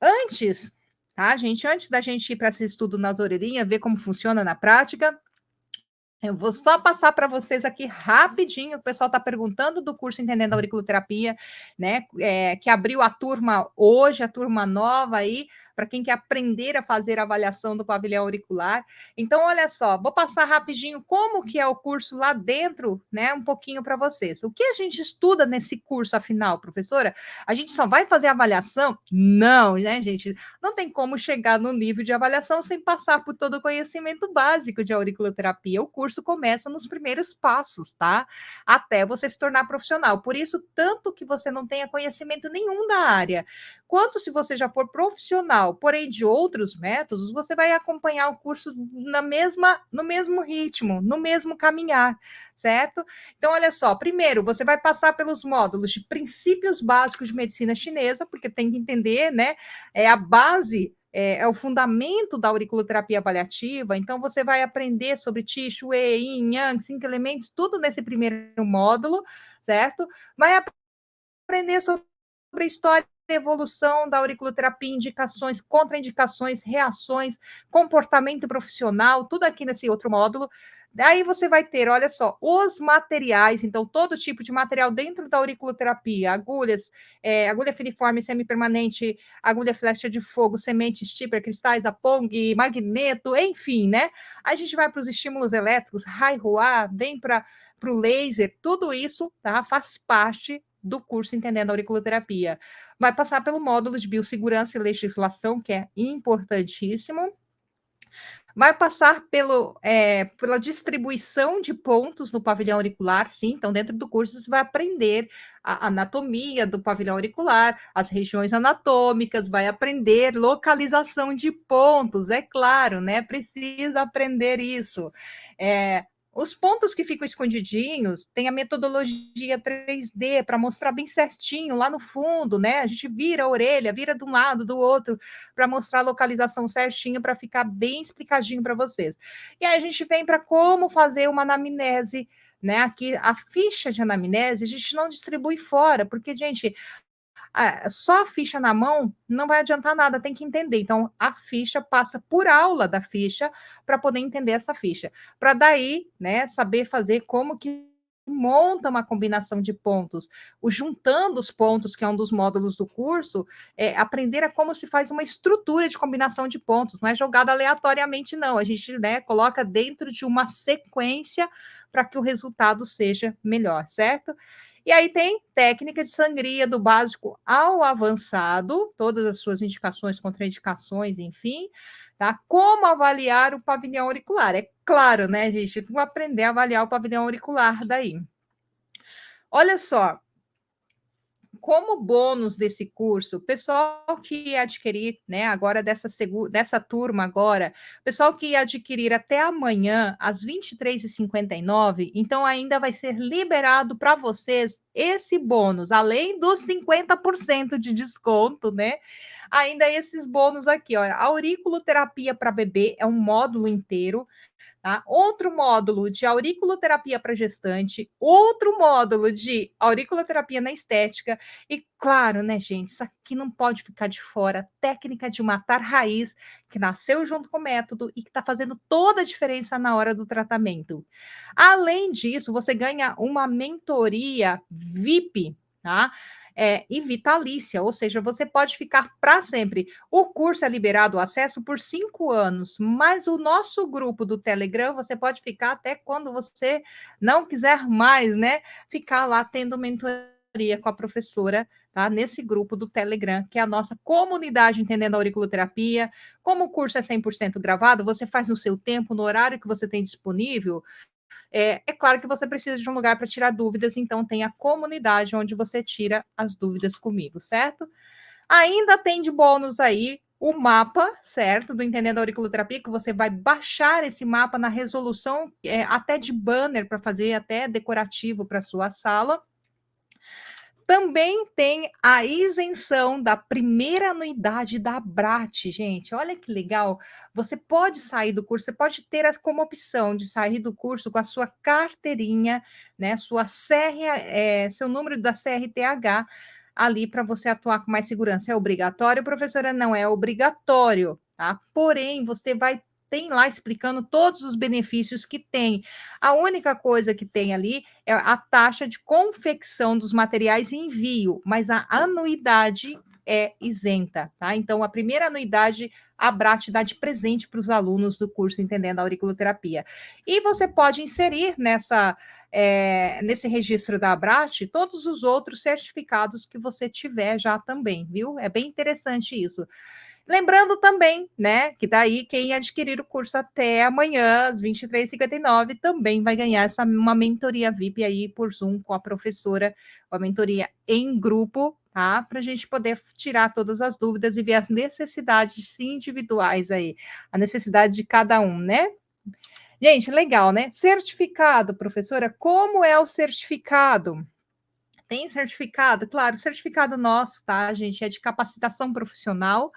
S1: Antes, tá, gente? Antes da gente ir para esse estudo nas orelhinhas, ver como funciona na prática, eu vou só passar para vocês aqui rapidinho, o pessoal está perguntando do curso Entendendo a Auriculoterapia, né? Que abriu a turma hoje, a turma nova aí, para quem quer aprender a fazer a avaliação do pavilhão auricular. Então, olha só, vou passar rapidinho como que é o curso lá dentro, né? Um pouquinho para vocês. O que a gente estuda nesse curso, afinal, professora? A gente só vai fazer avaliação? Não, né, gente? Não tem como chegar no nível de avaliação sem passar por todo o conhecimento básico de auriculoterapia. O curso começa nos primeiros passos, tá? Até você se tornar profissional. Por isso, tanto que você não tenha conhecimento nenhum da área, quanto se você já for profissional, porém de outros métodos, você vai acompanhar o curso no mesmo ritmo, no mesmo caminhar, certo? Então, olha só, primeiro, você vai passar pelos módulos de princípios básicos de medicina chinesa, porque tem que entender, né? É a base, é o fundamento da auriculoterapia avaliativa. Então, você vai aprender sobre Qi, Shui, Yin, Yang, 5 elementos, tudo nesse primeiro módulo, certo? Vai aprender sobre a história e evolução da auriculoterapia, indicações, contraindicações, reações, comportamento profissional, tudo aqui nesse outro módulo. Daí você vai ter, olha só, os materiais, então todo tipo de material dentro da auriculoterapia, agulhas, agulha filiforme semipermanente, agulha flecha de fogo, semente, stipper, cristais, apong, magneto, enfim, né? A gente vai para os estímulos elétricos, Haihuá, vem para o laser, tudo isso, tá? Faz parte do curso Entendendo a Auriculoterapia. Vai passar pelo módulo de biossegurança e legislação, que é importantíssimo, vai passar pela distribuição de pontos no pavilhão auricular, sim. Então, dentro do curso, você vai aprender a anatomia do pavilhão auricular, as regiões anatômicas, vai aprender localização de pontos, é claro, né? Precisa aprender isso. Os pontos que ficam escondidinhos, tem a metodologia 3D para mostrar bem certinho lá no fundo, né? A gente vira a orelha, vira de um lado, do outro, para mostrar a localização certinho, para ficar bem explicadinho para vocês. E aí a gente vem para como fazer uma anamnese, né? Aqui a ficha de anamnese a gente não distribui fora, porque, gente, só a ficha na mão não vai adiantar nada, tem que entender. Então, a ficha passa por aula da ficha para poder entender essa ficha. Para daí, né, saber fazer como que monta uma combinação de pontos. O juntando os pontos, que é um dos módulos do curso, aprender a como se faz uma estrutura de combinação de pontos. Não é jogada aleatoriamente, não. A gente, né, coloca dentro de uma sequência para que o resultado seja melhor, certo? E aí tem técnica de sangria do básico ao avançado, todas as suas indicações, contraindicações, enfim, tá? Como avaliar o pavilhão auricular? É claro, né, gente? Vamos aprender a avaliar o pavilhão auricular daí. Olha só, como bônus desse curso, o pessoal que adquirir, né, agora dessa turma agora, pessoal que adquirir até amanhã, às 23h59, então ainda vai ser liberado para vocês esse bônus, além dos 50% de desconto, né? Ainda esses bônus aqui, ó, auriculoterapia para bebê é um módulo inteiro. Tá? Outro módulo de auriculoterapia para gestante, outro módulo de auriculoterapia na estética, e claro, né, gente, isso aqui não pode ficar de fora, técnica de matar raiz, que nasceu junto com o método e que está fazendo toda a diferença na hora do tratamento. Além disso, você ganha uma mentoria VIP, tá? E vitalícia, ou seja, você pode ficar para sempre. O curso é liberado o acesso por 5 anos, mas o nosso grupo do Telegram, você pode ficar até quando você não quiser mais, né? Ficar lá tendo mentoria com a professora, tá? Nesse grupo do Telegram, que é a nossa comunidade Entendendo a Auriculoterapia. Como o curso é 100% gravado, você faz no seu tempo, no horário que você tem disponível. É claro que você precisa de um lugar para tirar dúvidas, então tem a comunidade onde você tira as dúvidas comigo, certo? Ainda tem de bônus aí o mapa, certo? Do Entendendo a Auriculoterapia, que você vai baixar esse mapa na resolução, até de banner, para fazer até decorativo para sua sala. Também tem a isenção da primeira anuidade da Abrat, gente. Olha que legal. Você pode sair do curso, você pode ter como opção de sair do curso com a sua carteirinha, né? Seu número da CRTH ali para você atuar com mais segurança. É obrigatório, professora? Não é obrigatório, tá? Porém, você vai tem lá explicando todos os benefícios que tem. A única coisa que tem ali é a taxa de confecção dos materiais e envio, mas a anuidade é isenta, tá? Então, a primeira anuidade, a Brat dá de presente para os alunos do curso Entendendo a Auriculoterapia. E você pode inserir nesse registro da Abrat todos os outros certificados que você tiver já também, viu? É bem interessante isso. Lembrando também, né, que daí quem adquirir o curso até amanhã, às 23h59, também vai ganhar uma mentoria VIP aí por Zoom com a professora, uma mentoria em grupo, tá? Para a gente poder tirar todas as dúvidas e ver as necessidades individuais aí, a necessidade de cada um, né? Gente, legal, né? Certificado, professora, como é o certificado? Tem certificado? Claro, certificado nosso, tá, gente? É de capacitação profissional,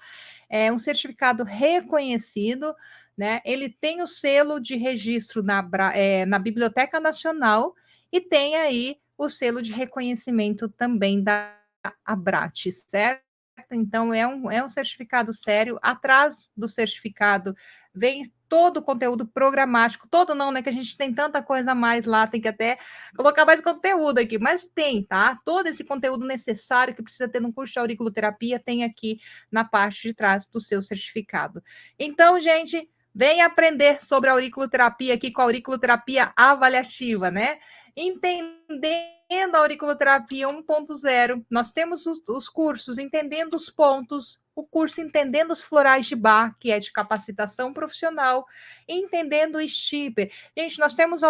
S1: é um certificado reconhecido, né? Ele tem o selo de registro na Biblioteca Nacional e tem aí o selo de reconhecimento também da Abrat, certo? Então, é um certificado sério. Atrás do certificado vem todo o conteúdo programático, todo não, né, que a gente tem tanta coisa a mais lá, tem que até colocar mais conteúdo aqui, mas tem, tá? Todo esse conteúdo necessário que precisa ter no curso de auriculoterapia tem aqui na parte de trás do seu certificado. Então, gente, vem aprender sobre a auriculoterapia aqui com a auriculoterapia avaliativa, né? Entendendo a auriculoterapia 1.0, nós temos os cursos Entendendo os Pontos, o curso Entendendo os Florais de Bach, que é de capacitação profissional, Entendendo o Stipper. Gente, nós temos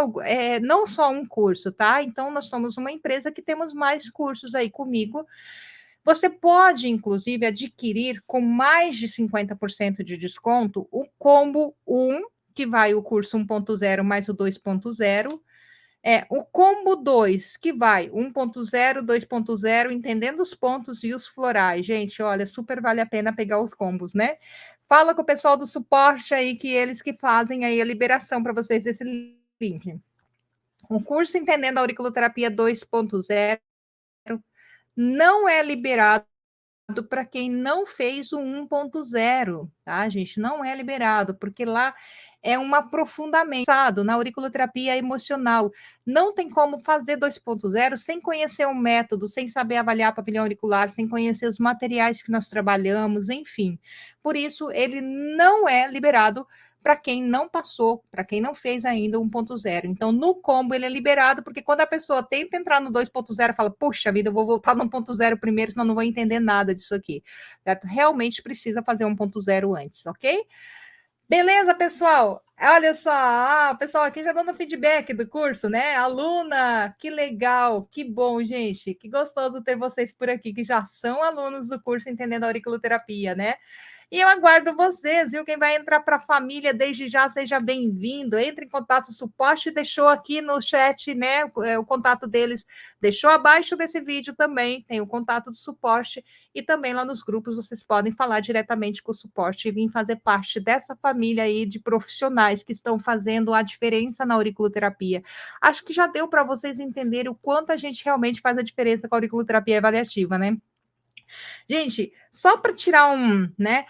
S1: não só um curso, tá? Então, nós somos uma empresa que temos mais cursos aí comigo. Você pode, inclusive, adquirir com mais de 50% de desconto o combo 1, que vai o curso 1.0 mais o 2.0. O combo 2, que vai 1.0, 2.0, entendendo os pontos e os florais. Gente, olha, super vale a pena pegar os combos, né? Fala com o pessoal do suporte aí, que eles que fazem aí a liberação para vocês desse link. O curso Entendendo a Auriculoterapia 2.0 não é liberado para quem não fez o 1.0, tá, gente? Não é liberado, porque lá é um aprofundamento na auriculoterapia emocional. Não tem como fazer 2.0 sem conhecer o método, sem saber avaliar pavilhão auricular, sem conhecer os materiais que nós trabalhamos, enfim. Por isso, ele não é liberado para quem não passou, para quem não fez ainda o 1.0. Então, no combo, ele é liberado, porque quando a pessoa tenta entrar no 2.0, fala, puxa vida, eu vou voltar no 1.0 primeiro, senão não vou entender nada disso aqui. Certo? Realmente precisa fazer 1.0 antes, ok? Beleza, pessoal? Olha só, o pessoal aqui já dando feedback do curso, né? Aluna, que legal, que bom, gente. Que gostoso ter vocês por aqui, que já são alunos do curso Entendendo a Auriculoterapia, né? E eu aguardo vocês, viu? Quem vai entrar para a família desde já, seja bem-vindo. Entre em contato, o suporte deixou aqui no chat, né? O contato deles deixou abaixo desse vídeo também. Tem o contato do suporte e também lá nos grupos vocês podem falar diretamente com o suporte e vir fazer parte dessa família aí de profissionais que estão fazendo a diferença na auriculoterapia. Acho que já deu para vocês entenderem o quanto a gente realmente faz a diferença com a auriculoterapia avaliativa, né? Gente, só para tirar né?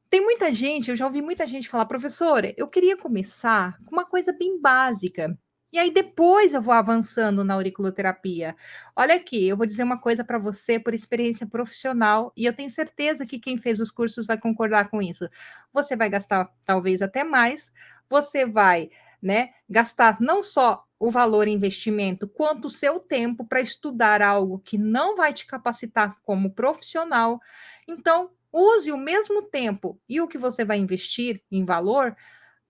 S1: Tem muita gente, eu já ouvi muita gente falar, professora, eu queria começar com uma coisa bem básica. E aí depois eu vou avançando na auriculoterapia. Olha aqui, eu vou dizer uma coisa para você por experiência profissional, e eu tenho certeza que quem fez os cursos vai concordar com isso. Você vai gastar talvez até mais, você vai, né, gastar não só o valor em investimento, quanto o seu tempo para estudar algo que não vai te capacitar como profissional. Então, use o mesmo tempo e o que você vai investir em valor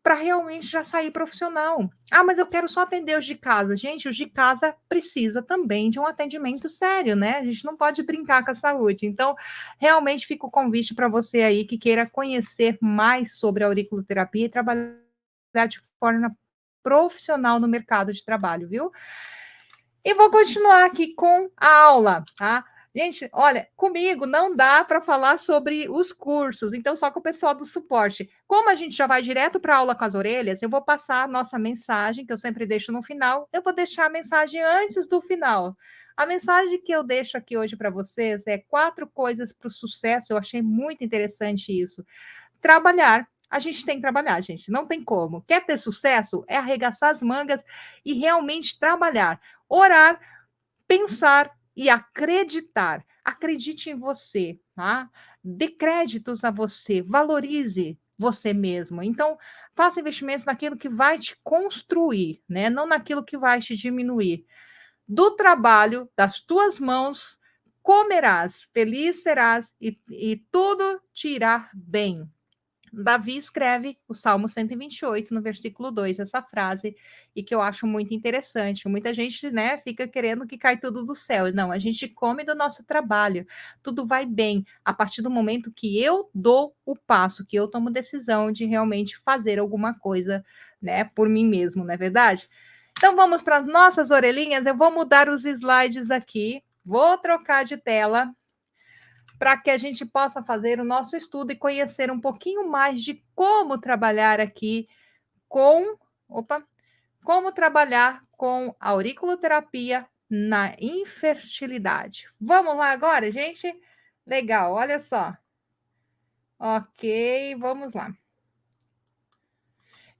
S1: para realmente já sair profissional. Ah, mas eu quero só atender os de casa. Gente, os de casa precisa também de um atendimento sério, né? A gente não pode brincar com a saúde. Então, realmente fica o convite para você aí que queira conhecer mais sobre a auriculoterapia e trabalhar de forma profissional no mercado de trabalho, viu? E vou continuar aqui com a aula, tá? Gente, olha, comigo não dá para falar sobre os cursos, então só com o pessoal do suporte. Como a gente já vai direto para a aula com as orelhas, eu vou passar a nossa mensagem, que eu sempre deixo no final, eu vou deixar a mensagem antes do final. A mensagem que eu deixo aqui hoje para vocês é 4 coisas para o sucesso, eu achei muito interessante isso. Trabalhar. A gente tem que trabalhar, gente, não tem como. Quer ter sucesso? É arregaçar as mangas e realmente trabalhar. Orar, pensar e acreditar. Acredite em você, tá? Dê créditos a você, valorize você mesmo. Então, faça investimentos naquilo que vai te construir, né? Não naquilo que vai te diminuir. Do trabalho das tuas mãos comerás, feliz serás e tudo te irá bem. Davi escreve o Salmo 128, no versículo 2, essa frase, e que eu acho muito interessante. Muita gente, né, fica querendo que cai tudo do céu. Não, a gente come do nosso trabalho, tudo vai bem a partir do momento que eu dou o passo, que eu tomo decisão de realmente fazer alguma coisa, né, por mim mesmo, não é verdade? Então vamos para as nossas orelhinhas, eu vou mudar os slides aqui, vou trocar de tela para que a gente possa fazer o nosso estudo e conhecer um pouquinho mais de como trabalhar aqui com, como trabalhar com auriculoterapia na infertilidade. Vamos lá agora, gente? Legal, olha só. Ok, vamos lá.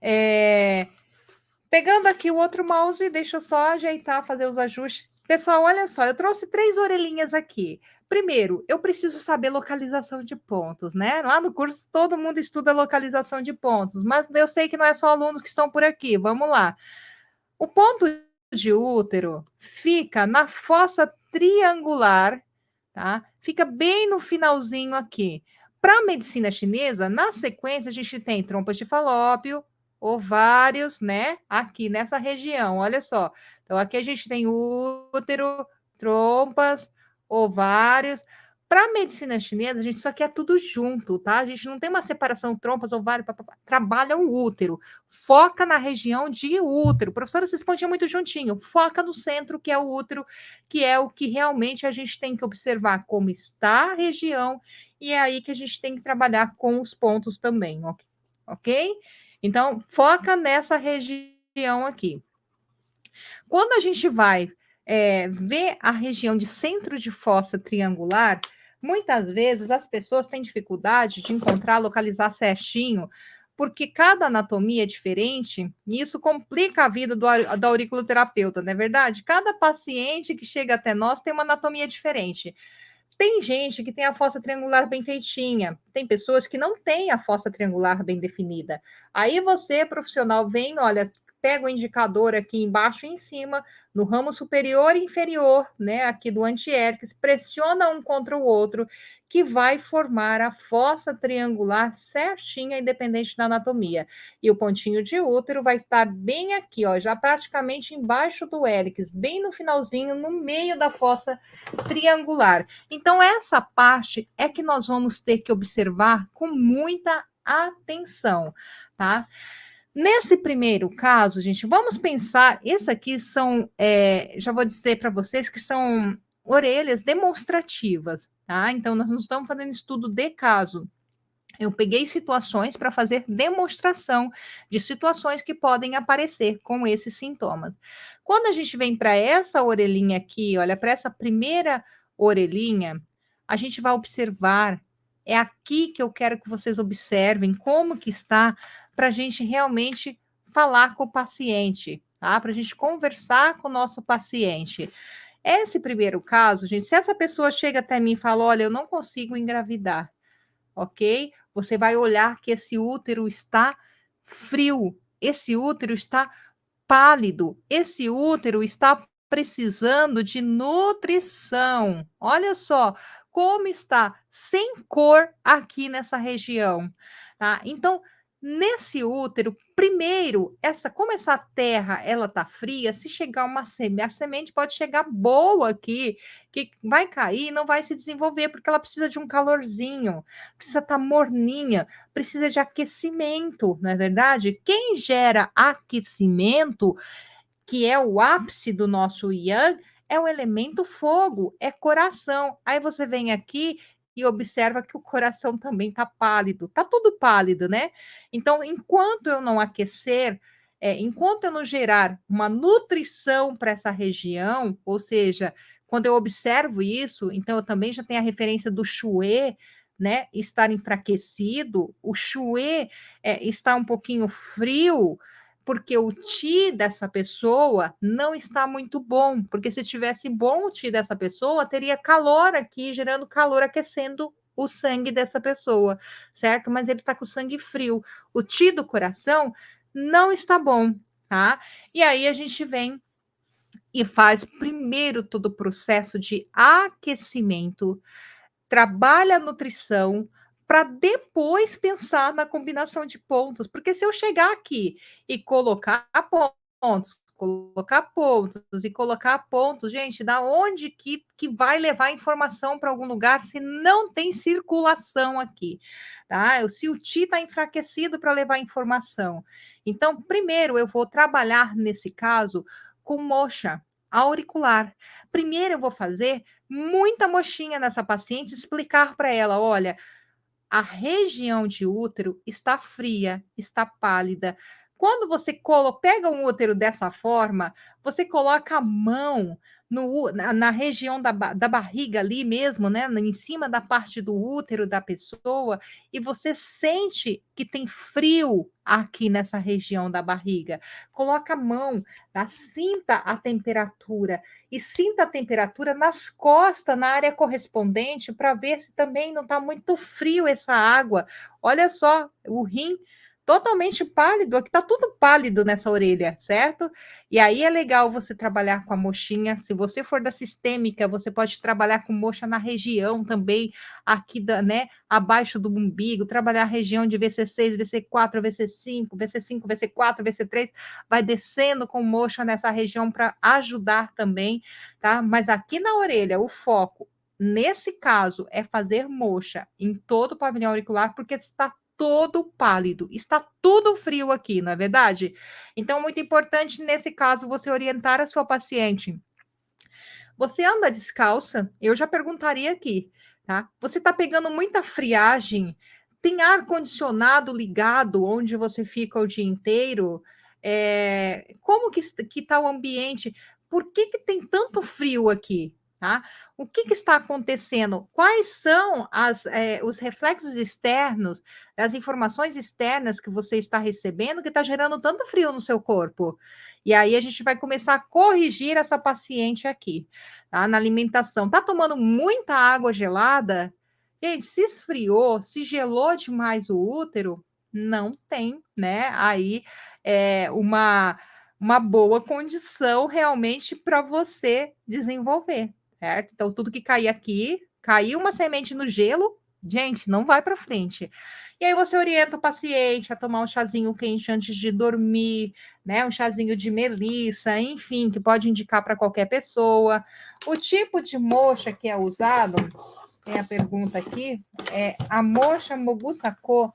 S1: É, pegando aqui o outro mouse, deixa eu só ajeitar, fazer os ajustes. Pessoal, olha só, eu trouxe 3 orelhinhas aqui. Primeiro, eu preciso saber localização de pontos, né? Lá no curso todo mundo estuda localização de pontos, mas eu sei que não é só alunos que estão por aqui. Vamos lá. O ponto de útero fica na fossa triangular, tá? Fica bem no finalzinho aqui. Para a medicina chinesa, na sequência, a gente tem trompas de falópio, ovários, né? Aqui nessa região, olha só. Então, aqui a gente tem útero, trompas, ovários. Para a medicina chinesa, a gente só quer tudo junto, tá? A gente não tem uma separação trompas, ovário, papapá. Trabalha o útero. Foca na região de útero. Professora, vocês respondiam muito juntinho. Foca no centro, que é o útero, que é o que realmente a gente tem que observar como está a região, e é aí que a gente tem que trabalhar com os pontos também, ok? Então, foca nessa região aqui. Quando a gente vai ver a região de centro de fossa triangular, muitas vezes as pessoas têm dificuldade de encontrar, localizar certinho, porque cada anatomia é diferente, e isso complica a vida da auriculoterapeuta, não é verdade? Cada paciente que chega até nós tem uma anatomia diferente. Tem gente que tem a fossa triangular bem feitinha, tem pessoas que não têm a fossa triangular bem definida. Aí você, profissional, vem, olha, pega o indicador aqui embaixo e em cima, no ramo superior e inferior, né, aqui do antiérquis, pressiona um contra o outro, que vai formar a fossa triangular certinha, independente da anatomia. E o pontinho de útero vai estar bem aqui, ó, já praticamente embaixo do hélix, bem no finalzinho, no meio da fossa triangular. Então, essa parte é que nós vamos ter que observar com muita atenção, tá? Nesse primeiro caso, gente, vamos pensar, esse aqui são, já vou dizer para vocês que são orelhas demonstrativas, tá? Então, nós não estamos fazendo estudo de caso. Eu peguei situações para fazer demonstração de situações que podem aparecer com esses sintomas. Quando a gente vem para essa orelhinha aqui, olha, para essa primeira orelhinha, a gente vai observar. É aqui que eu quero que vocês observem como que está, para a gente realmente falar com o paciente, tá? Para a gente conversar com o nosso paciente. Esse primeiro caso, gente, se essa pessoa chega até mim e fala: olha, eu não consigo engravidar, ok? Você vai olhar que esse útero está frio, esse útero está pálido, esse útero está precisando de nutrição. Olha só como está sem cor aqui nessa região, tá? Então, nesse útero, primeiro, como essa terra ela tá fria, se chegar uma semente, a semente pode chegar boa aqui, que vai cair, não vai se desenvolver porque ela precisa de um calorzinho, precisa estar morninha, precisa de aquecimento, não é verdade? Quem gera aquecimento, que é o ápice do nosso yang, é o elemento fogo, é coração. Aí você vem aqui e observa que o coração também está pálido, está tudo pálido, né? Então, enquanto eu não aquecer, enquanto eu não gerar uma nutrição para essa região, ou seja, quando eu observo isso, então eu também já tenho a referência do Xue, né? Estar enfraquecido, o Xue está um pouquinho frio, porque o Ti dessa pessoa não está muito bom, porque se tivesse bom o Ti dessa pessoa, teria calor aqui, gerando calor, aquecendo o sangue dessa pessoa, certo? Mas ele está com o sangue frio. O Ti do coração não está bom, tá? E aí a gente vem e faz primeiro todo o processo de aquecimento, trabalha a nutrição para depois pensar na combinação de pontos, porque se eu chegar aqui e colocar pontos e colocar pontos, gente, da onde que vai levar informação para algum lugar se não tem circulação aqui, tá? Se o Ti está enfraquecido para levar informação. Então, primeiro eu vou trabalhar nesse caso com moxa auricular. Primeiro eu vou fazer muita mochinha nessa paciente, explicar para ela: olha, a região de útero está fria, está pálida. Quando você pega um útero dessa forma, você coloca a mão na região da barriga ali mesmo, né, em cima da parte do útero da pessoa, e você sente que tem frio aqui nessa região da barriga. Coloca a mão, tá, sinta a temperatura, e sinta a temperatura nas costas, na área correspondente, para ver se também não está muito frio essa água. Olha só, o rim totalmente pálido, aqui está tudo pálido nessa orelha, certo? E aí é legal você trabalhar com a mochinha. Se você for da sistêmica, você pode trabalhar com moxa na região também, aqui né, abaixo do umbigo, trabalhar a região de VC6, VC4, VC5, VC5, VC4, VC3, vai descendo com moxa nessa região para ajudar também, tá? Mas aqui na orelha, o foco, nesse caso, é fazer moxa em todo o pavilhão auricular, porque está todo pálido, está tudo frio aqui, não é verdade? Então, muito importante nesse caso você orientar a sua paciente. Você anda descalça? Eu já perguntaria aqui, tá? Você está pegando muita friagem? Tem ar condicionado ligado onde você fica o dia inteiro? Como que está o ambiente? Por que que tem tanto frio aqui? Tá? O que que está acontecendo? Quais são os reflexos externos, as informações externas que você está recebendo que está gerando tanto frio no seu corpo? E aí a gente vai começar a corrigir essa paciente aqui, tá? Na alimentação. Tá tomando muita água gelada? Gente, se esfriou, se gelou demais o útero, não tem, né? Aí uma boa condição realmente para você desenvolver, certo? Então, tudo que cair aqui, caiu uma semente no gelo, gente, não vai para frente. E aí você orienta o paciente a tomar um chazinho quente antes de dormir, né? Um chazinho de melissa, enfim, que pode indicar para qualquer pessoa. O tipo de moxa que é usado, tem a pergunta aqui, é a moxa Mogu-Sako,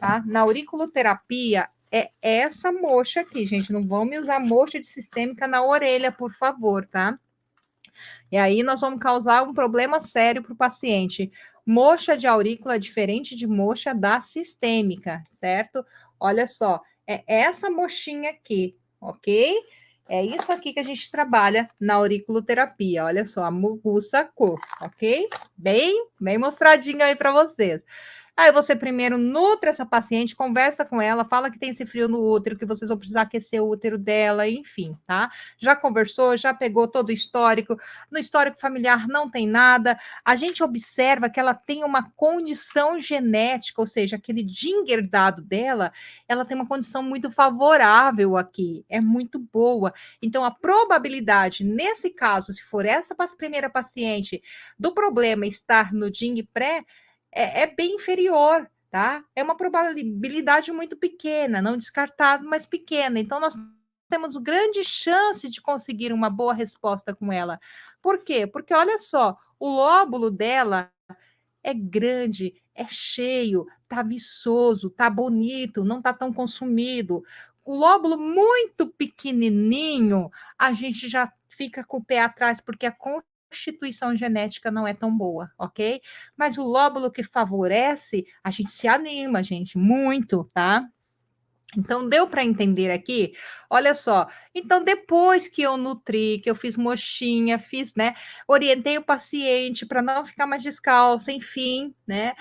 S1: tá? Na auriculoterapia, é essa moxa aqui, gente. Não vamos usar moxa de sistêmica na orelha, por favor, tá? E aí nós vamos causar um problema sério para o paciente. Moxa de aurícula é diferente de moxa da sistêmica, certo? Olha só, é essa mochinha aqui, ok? É isso aqui que a gente trabalha na auriculoterapia. Olha só, a Mugu-Sako, ok? Bem mostradinho aí para vocês. Aí você primeiro nutre essa paciente, conversa com ela, fala que tem esse frio no útero, que vocês vão precisar aquecer o útero dela, enfim, tá? Já conversou, já pegou todo o histórico. No histórico familiar não tem nada. A gente observa que ela tem uma condição genética, ou seja, aquele gene herdado dela, ela tem uma condição muito favorável aqui, é muito boa. Então, a probabilidade, nesse caso, se for essa primeira paciente, do problema estar no gene pré, é bem inferior, tá? É uma probabilidade muito pequena, não descartável, mas pequena. Então, nós temos grande chance de conseguir uma boa resposta com ela. Por quê? Porque olha só, o lóbulo dela é grande, é cheio, tá viçoso, tá bonito, não tá tão consumido. O lóbulo muito pequenininho, a gente já fica com o pé atrás, porque a constituição genética não é tão boa, ok? Mas o lóbulo que favorece, a gente se anima, gente, muito, tá? Então, deu para entender aqui? Olha só, então depois que eu nutri, que eu fiz mochinha, fiz, né, orientei o paciente para não ficar mais descalço, enfim, né?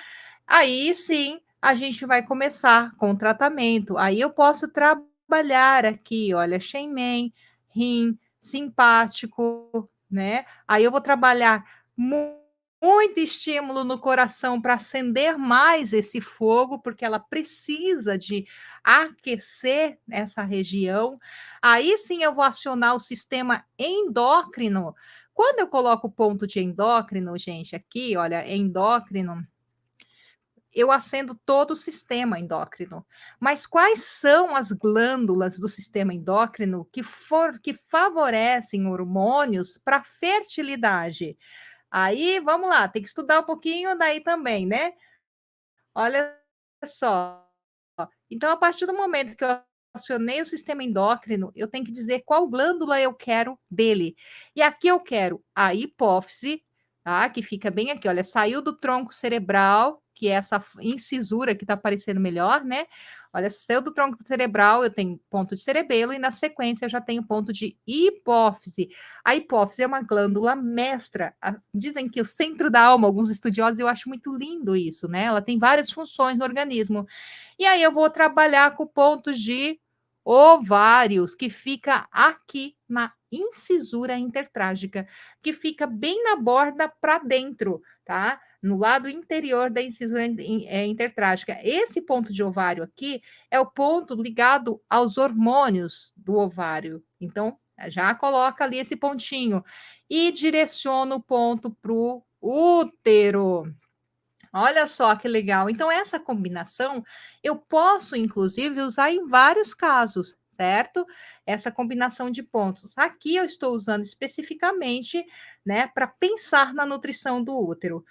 S1: Aí sim, a gente vai começar com o tratamento. Aí eu posso trabalhar aqui, olha, Shenmen, rim, simpático, né? Aí eu vou trabalhar muito estímulo no coração para acender mais esse fogo, porque ela precisa de aquecer essa região. Aí sim eu vou acionar o sistema endócrino. Quando eu coloco o ponto de endócrino, gente, aqui, olha, endócrino, eu acendo todo o sistema endócrino. Mas quais são as glândulas do sistema endócrino que favorecem hormônios para fertilidade? Aí, vamos lá, tem que estudar um pouquinho daí também, né? Olha só. Então, a partir do momento que eu acionei o sistema endócrino, eu tenho que dizer qual glândula eu quero dele. E aqui eu quero a hipófise, tá? Que fica bem aqui, olha, saiu do tronco cerebral, que é essa incisura que está aparecendo melhor, né? Olha, saiu do tronco cerebral, eu tenho ponto de cerebelo, e na sequência eu já tenho ponto de hipófise. A hipófise é uma glândula mestra. Dizem que o centro da alma, alguns estudiosos, eu acho muito lindo isso, né? Ela tem várias funções no organismo. E aí eu vou trabalhar com pontos de ovários, que fica aqui na incisura intertrágica, que fica bem na borda para dentro, tá? No lado interior da incisura intertrágica. Esse ponto de ovário aqui é o ponto ligado aos hormônios do ovário. Então, já coloca ali esse pontinho e direciona o ponto para o útero. Olha só que legal. Então, essa combinação eu posso, inclusive, usar em vários casos, certo? Essa combinação de pontos. Aqui eu estou usando especificamente, né, para pensar na nutrição do útero.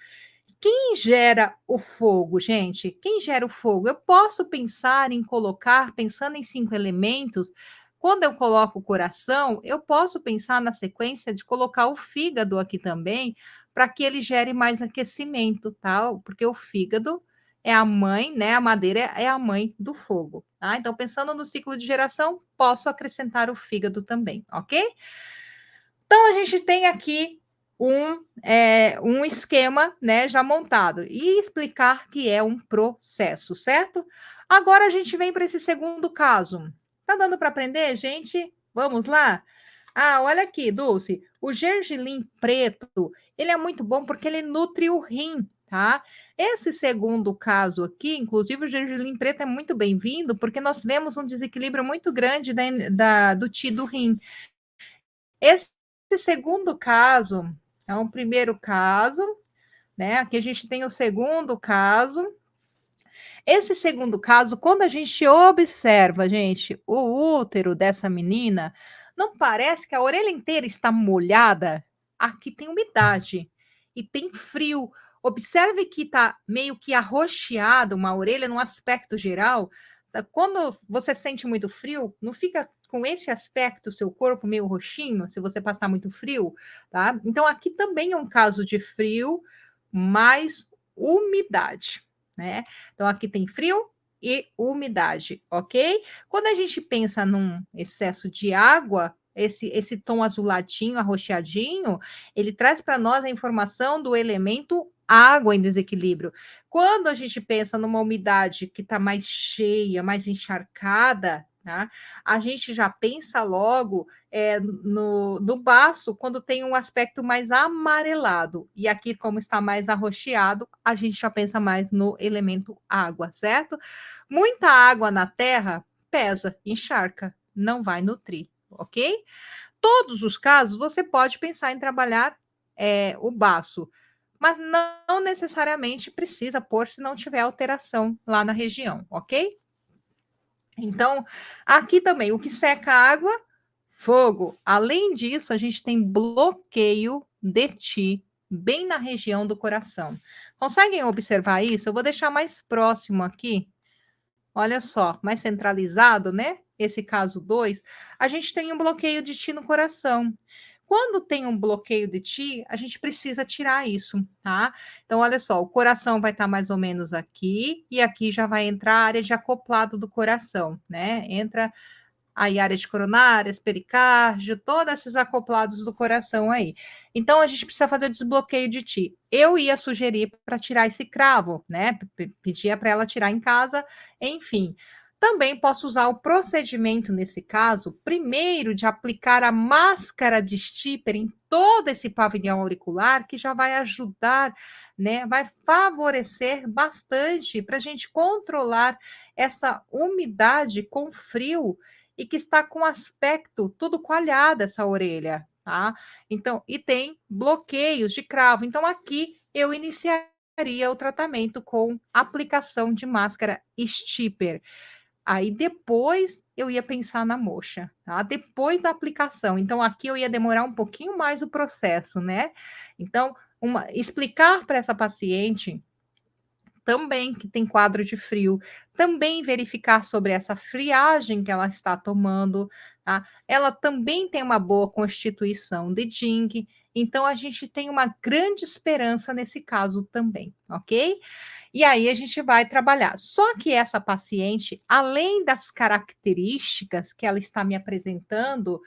S1: Quem gera o fogo, gente? Quem gera o fogo? Eu posso pensar em colocar, pensando em 5 elementos, quando eu coloco o coração, eu posso pensar na sequência de colocar o fígado aqui também, para que ele gere mais aquecimento, tá? Porque o fígado é a mãe, né? A madeira é a mãe do fogo, tá? Então, pensando no ciclo de geração, posso acrescentar o fígado também, ok? Então, a gente tem aqui um esquema, né, já montado e explicar que é um processo, certo? Agora a gente vem para esse segundo caso. Tá dando para aprender, gente? Vamos lá? Ah, olha aqui, Dulce. O gergelim preto, ele é muito bom porque ele nutre o rim, tá? Esse segundo caso aqui, inclusive o gergelim preto é muito bem-vindo porque nós vemos um desequilíbrio muito grande do Ti do rim. Esse segundo caso é um primeiro caso, né? Aqui a gente tem o segundo caso. Esse segundo caso, quando a gente observa, gente, o útero dessa menina, não parece que a orelha inteira está molhada? Aqui tem umidade e tem frio. Observe que está meio que arroxeado uma orelha num aspecto geral. Quando você sente muito frio, não fica com esse aspecto, seu corpo meio roxinho, se você passar muito frio, tá? Então, aqui também é um caso de frio, mais umidade, né? Então, aqui tem frio e umidade, ok? Quando a gente pensa num excesso de água, esse tom azuladinho, arroxeadinho, ele traz para nós a informação do elemento água em desequilíbrio. Quando a gente pensa numa umidade que está mais cheia, mais encharcada, tá? A gente já pensa logo no baço, quando tem um aspecto mais amarelado. E aqui, como está mais arroxeado, a gente já pensa mais no elemento água, certo? Muita água na terra pesa, encharca, não vai nutrir, ok? Todos os casos, você pode pensar em trabalhar o baço, mas não necessariamente precisa pôr se não tiver alteração lá na região, ok? Então, aqui também, o que seca a água, fogo. Além disso, a gente tem bloqueio de Ti bem na região do coração. Conseguem observar isso? Eu vou deixar mais próximo aqui. Olha só, mais centralizado, né? Esse caso 2, a gente tem um bloqueio de Ti no coração. Quando tem um bloqueio de Ti, a gente precisa tirar isso, tá? Então, olha só, o coração vai estar mais ou menos aqui, e aqui já vai entrar a área de acoplado do coração, né? Entra aí áreas coronárias, pericárdio, todos esses acoplados do coração aí. Então, a gente precisa fazer o desbloqueio de Ti. Eu ia sugerir para tirar esse cravo, né? Pedia para ela tirar em casa, enfim. Também posso usar o procedimento nesse caso, primeiro de aplicar a máscara de Stipper em todo esse pavilhão auricular, que já vai ajudar, né? Vai favorecer bastante para a gente controlar essa umidade com frio e que está com aspecto tudo coalhada essa orelha, tá? Então, e tem bloqueios de cravo. Então, aqui eu iniciaria o tratamento com aplicação de máscara Stipper. Aí depois eu ia pensar na moxa, tá? Depois da aplicação. Então, aqui eu ia demorar um pouquinho mais o processo, né? Então, explicar para essa paciente também que tem quadro de frio, também verificar sobre essa friagem que ela está tomando, tá? Ela também tem uma boa constituição de Jing, então a gente tem uma grande esperança nesse caso também, ok? E aí a gente vai trabalhar. Só que essa paciente, além das características que ela está me apresentando,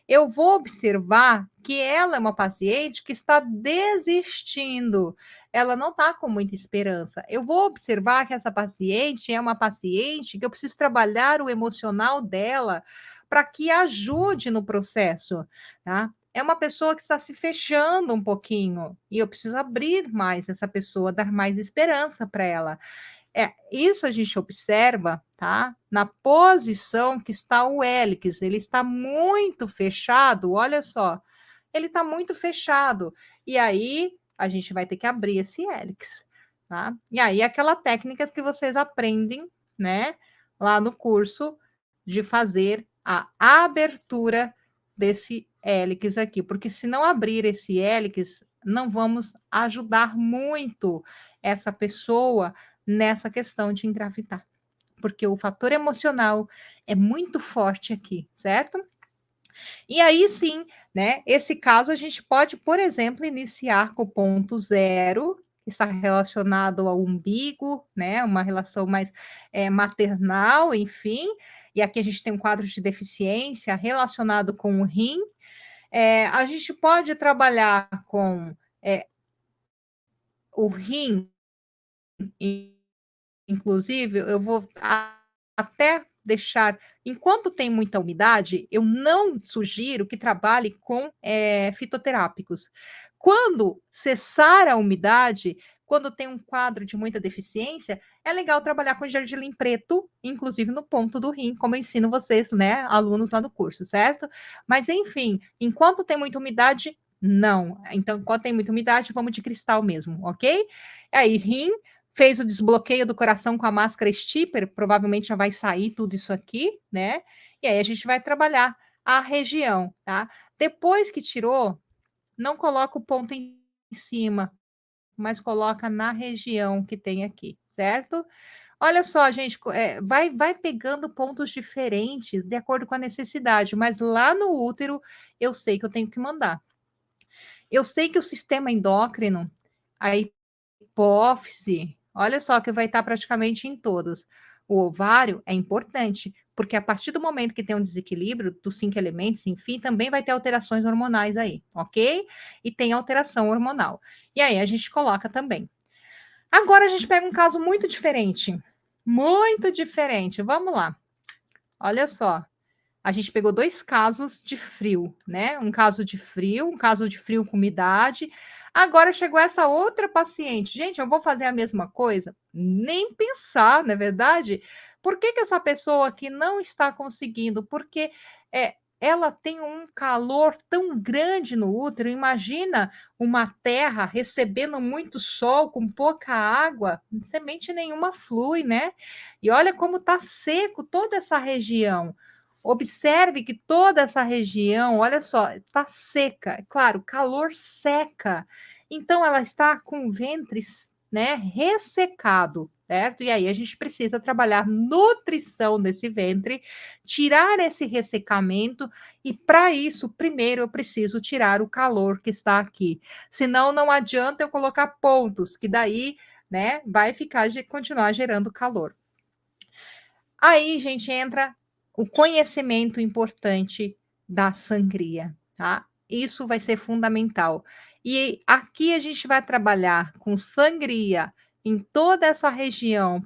S1: eu vou observar que ela é uma paciente que está desistindo. Ela não está com muita esperança. Eu vou observar que essa paciente é uma paciente que eu preciso trabalhar o emocional dela para que ajude no processo, tá? É uma pessoa que está se fechando um pouquinho e eu preciso abrir mais essa pessoa, dar mais esperança para ela. Isso a gente observa, tá? Na posição que está o hélix, ele está muito fechado, olha só, ele está muito fechado. E aí a gente vai ter que abrir esse hélix, tá? E aí aquela técnica que vocês aprendem, né, lá no curso de fazer a abertura desse hélix aqui, porque se não abrir esse hélix, não vamos ajudar muito essa pessoa nessa questão de engravidar, porque o fator emocional é muito forte aqui, certo? E aí sim, né, esse caso a gente pode, por exemplo, iniciar com o ponto zero, que está relacionado ao umbigo, né, uma relação mais maternal, enfim, e aqui a gente tem um quadro de deficiência relacionado com o rim. A gente pode trabalhar com o rim, inclusive, eu vou até deixar, enquanto tem muita umidade, eu não sugiro que trabalhe com fitoterápicos. Quando cessar a umidade, quando tem um quadro de muita deficiência, é legal trabalhar com gergelim preto, inclusive no ponto do rim, como eu ensino vocês, né, alunos lá no curso, certo? Mas enfim, enquanto tem muita umidade, não. Então, enquanto tem muita umidade, vamos de cristal mesmo, ok? Aí, rim, fez o desbloqueio do coração com a máscara Stipper, provavelmente já vai sair tudo isso aqui, né? E aí a gente vai trabalhar a região, tá? Depois que tirou, não coloca o ponto em cima, mas coloca na região que tem aqui, certo? Olha só, gente, vai pegando pontos diferentes de acordo com a necessidade, mas lá no útero eu sei que eu tenho que mandar. Eu sei que o sistema endócrino, a hipófise, olha só que vai estar praticamente em todos. O ovário é importante, porque a partir do momento que tem um desequilíbrio dos 5 elementos, enfim, também vai ter alterações hormonais aí, ok? E tem alteração hormonal. E aí a gente coloca também. Agora a gente pega um caso muito diferente. Muito diferente. Vamos lá. Olha só. A gente pegou 2 casos de frio, né? Um caso de frio com umidade. Agora chegou essa outra paciente. Gente, eu vou fazer a mesma coisa? Nem pensar, não é verdade? Por que que essa pessoa aqui não está conseguindo? Porque, ela tem um calor tão grande no útero. Imagina uma terra recebendo muito sol com pouca água, semente nenhuma flui, né? E olha como está seco toda essa região. Observe que toda essa região, olha só, está seca. É claro, calor seca. Então, ela está com o ventre, né, ressecado, certo? E aí a gente precisa trabalhar nutrição desse ventre, tirar esse ressecamento, e para isso, primeiro eu preciso tirar o calor que está aqui. Senão, não adianta eu colocar pontos, que daí, né, vai ficar de continuar gerando calor. Aí, gente, entra o conhecimento importante da sangria, tá? Isso vai ser fundamental. E aqui a gente vai trabalhar com sangria em toda essa região.